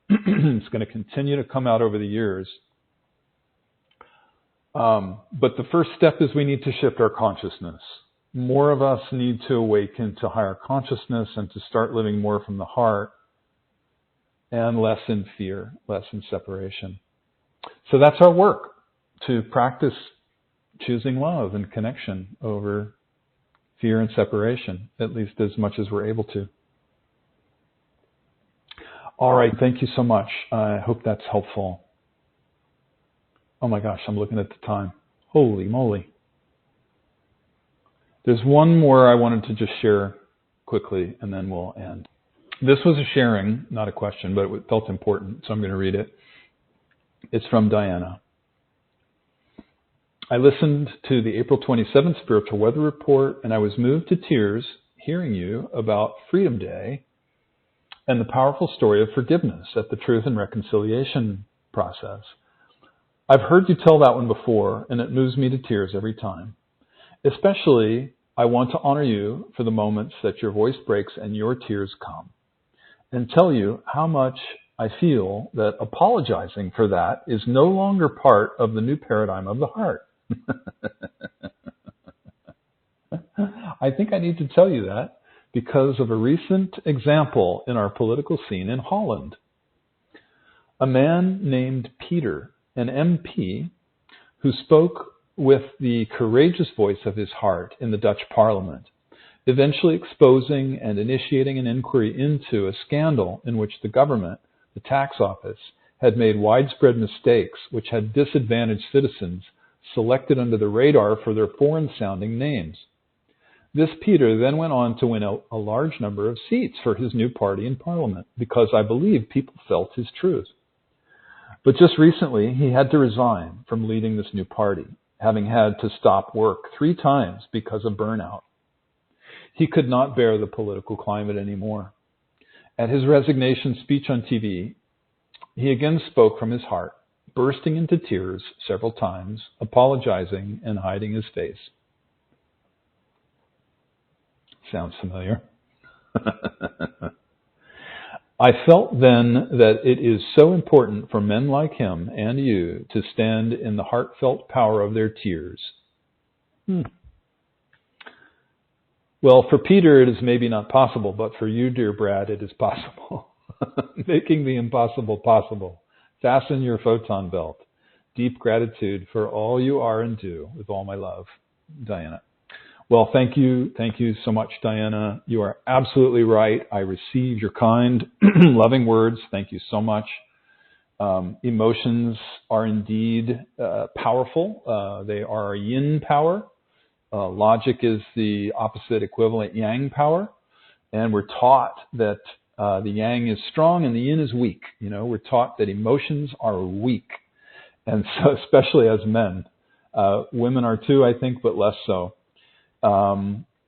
It's going to continue to come out over the years. But the first step is we need to shift our consciousness. More of us need to awaken to higher consciousness and to start living more from the heart and less in fear, less in separation. So that's our work, to practice choosing love and connection over fear and separation, at least as much as we're able to. All right, thank you so much. I hope that's helpful. Oh my gosh, I'm looking at the time. Holy moly. There's one more I wanted to just share quickly, and then we'll end. This was a sharing, not a question, but it felt important, so I'm going to read it. It's from Diana. I listened to the April 27th Spiritual Weather Report, and I was moved to tears hearing you about Freedom Day and the powerful story of forgiveness at the Truth and Reconciliation process. I've heard you tell that one before, and it moves me to tears every time. Especially, I want to honor you for the moments that your voice breaks and your tears come, and tell you how much I feel that apologizing for that is no longer part of the new paradigm of the heart. I think I need to tell you that, because of a recent example in our political scene in Holland. A man named Peter, an MP, who spoke with the courageous voice of his heart in the Dutch Parliament, eventually exposing and initiating an inquiry into a scandal in which the government, the tax office, had made widespread mistakes which had disadvantaged citizens selected under the radar for their foreign-sounding names. This Peter then went on to win a large number of seats for his new party in Parliament because I believe people felt his truth. But just recently, he had to resign from leading this new party, having had to stop work 3 times because of burnout. He could not bear the political climate anymore. At his resignation speech on TV, he again spoke from his heart, bursting into tears several times, apologizing and hiding his face. Sounds familiar. I felt then that it is so important for men like him and you to stand in the heartfelt power of their tears. Well, for Peter, it is maybe not possible, but for you, dear Brad, it is possible. Making the impossible possible. Fasten your photon belt. Deep gratitude for all you are and do. With all my love, Diana. Well, thank you. Thank you so much, Diana. You are absolutely right. I receive your kind, loving words. Thank you so much. Emotions are indeed powerful. They are a yin power. Logic is the opposite equivalent yang power. And we're taught that the yang is strong and the yin is weak. You know, we're taught that emotions are weak. And so, especially as men, women are too, I think, but less so.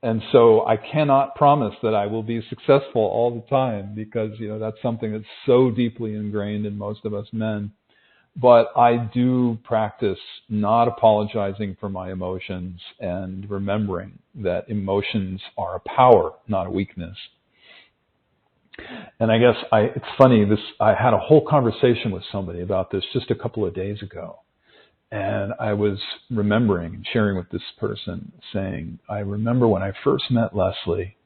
And so I cannot promise that I will be successful all the time because, you know, that's something that's so deeply ingrained in most of us men. But I do practice not apologizing for my emotions and remembering that emotions are a power, not a weakness. And I guess it's funny, I had a whole conversation with somebody about this just a couple of days ago. And I was remembering and sharing with this person saying, I remember when I first met Leslie,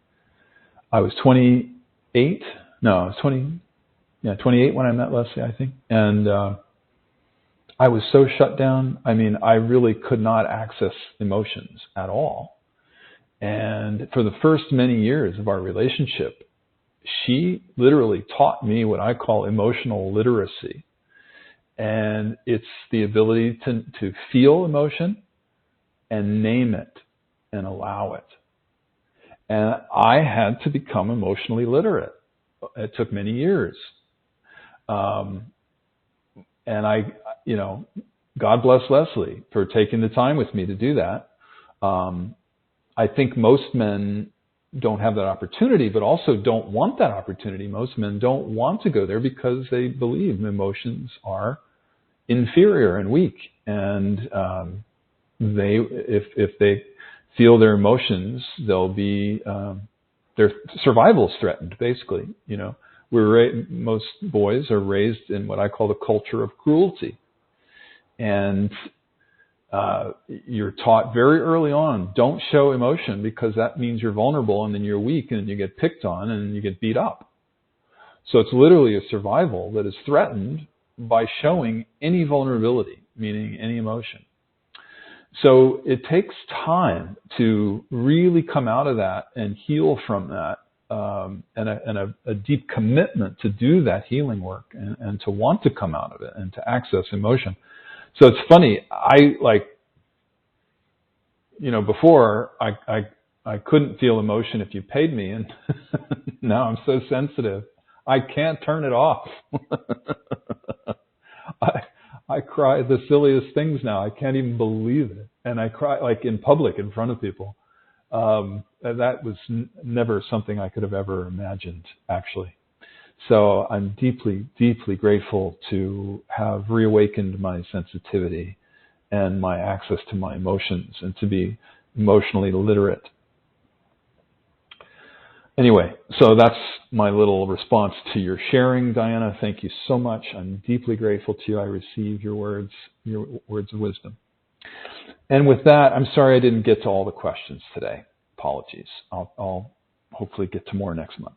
I was 28. No, I was 28 when I met Leslie, I think. And I was so shut down. I mean, I really could not access emotions at all. And for the first many years of our relationship, she literally taught me what I call emotional literacy. And it's the ability to feel emotion and name it and allow it. And I had to become emotionally literate. It took many years. And God bless Leslie for taking the time with me to do that. I think most men don't have that opportunity, but also don't want that opportunity. Most men don't want to go there because they believe emotions are inferior and weak, and if they feel their emotions, they'll be their survival is threatened. Basically, you know, most boys are raised in what I call the culture of cruelty, and you're taught very early on, don't show emotion because that means you're vulnerable and then you're weak and you get picked on and you get beat up. So it's literally a survival that is threatened by showing any vulnerability, meaning any emotion. So it takes time to really come out of that and heal from that, and a deep commitment to do that healing work and to want to come out of it and to access emotion. So it's funny, before I couldn't feel emotion if you paid me, and now I'm so sensitive. I can't turn it off. I cry the silliest things now. I can't even believe it. And I cry like in public in front of people. That was never something I could have ever imagined, actually. So I'm deeply, deeply grateful to have reawakened my sensitivity and my access to my emotions and to be emotionally literate. Anyway, so that's my little response to your sharing, Diana. Thank you so much. I'm deeply grateful to you. I receive your words of wisdom. And with that, I'm sorry I didn't get to all the questions today. Apologies. I'll hopefully get to more next month.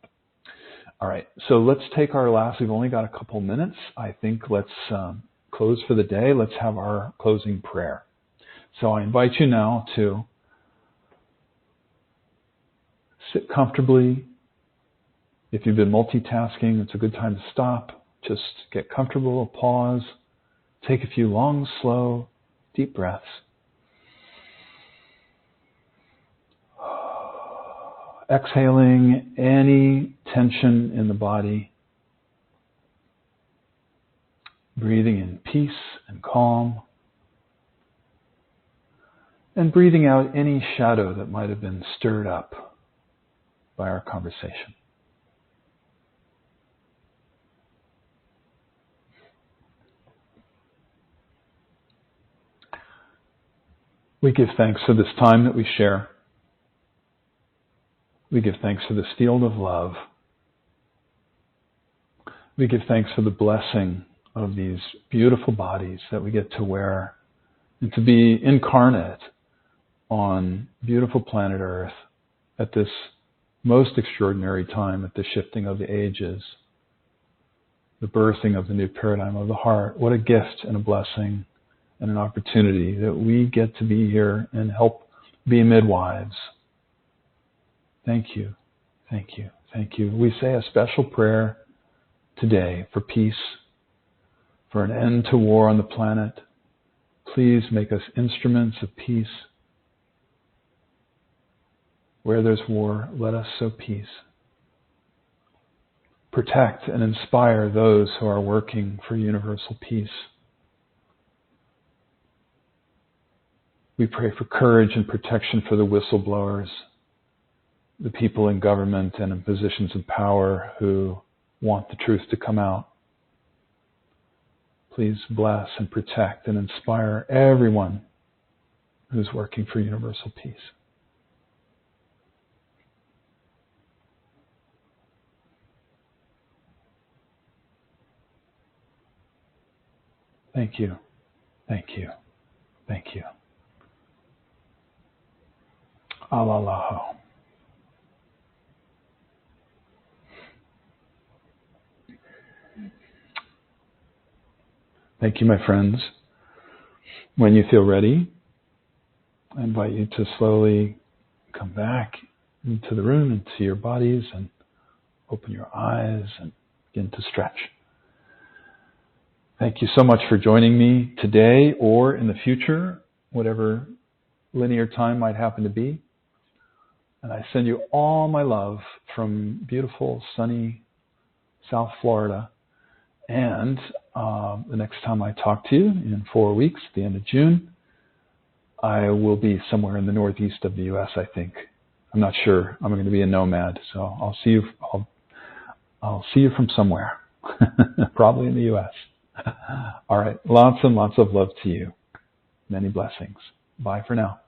All right, so let's take our last, we've only got a couple minutes. I think let's close for the day. Let's have our closing prayer. So I invite you now to sit comfortably. If you've been multitasking, it's a good time to stop. Just get comfortable, pause, take a few long, slow, deep breaths. Exhaling any tension in the body. Breathing in peace and calm. And breathing out any shadow that might have been stirred up by our conversation. We give thanks for this time that we share. We give thanks for this field of love. We give thanks for the blessing of these beautiful bodies that we get to wear and to be incarnate on beautiful planet Earth at this most extraordinary time, at the shifting of the ages, the birthing of the new paradigm of the heart. What a gift and a blessing and an opportunity that we get to be here and help be midwives. Thank you, thank you, thank you. We say a special prayer today for peace, for an end to war on the planet. Please make us instruments of peace. Where there's war, let us sow peace. Protect and inspire those who are working for universal peace. We pray for courage and protection for the whistleblowers, the people in government and in positions of power who want the truth to come out. Please bless and protect and inspire everyone who's working for universal peace. Thank you, thank you, thank you. Alalaho. Thank you, my friends. When you feel ready, I invite you to slowly come back into the room, into your bodies, and open your eyes and begin to stretch. Thank you so much for joining me today or in the future, whatever linear time might happen to be. And I send you all my love from beautiful, sunny South Florida. And the next time I talk to you in 4 weeks, at the end of June, I will be somewhere in the northeast of the U.S., I think. I'm not sure. I'm going to be a nomad, so I'll see you. I'll see you from somewhere, probably in the U.S. All right. Lots and lots of love to you. Many blessings. Bye for now.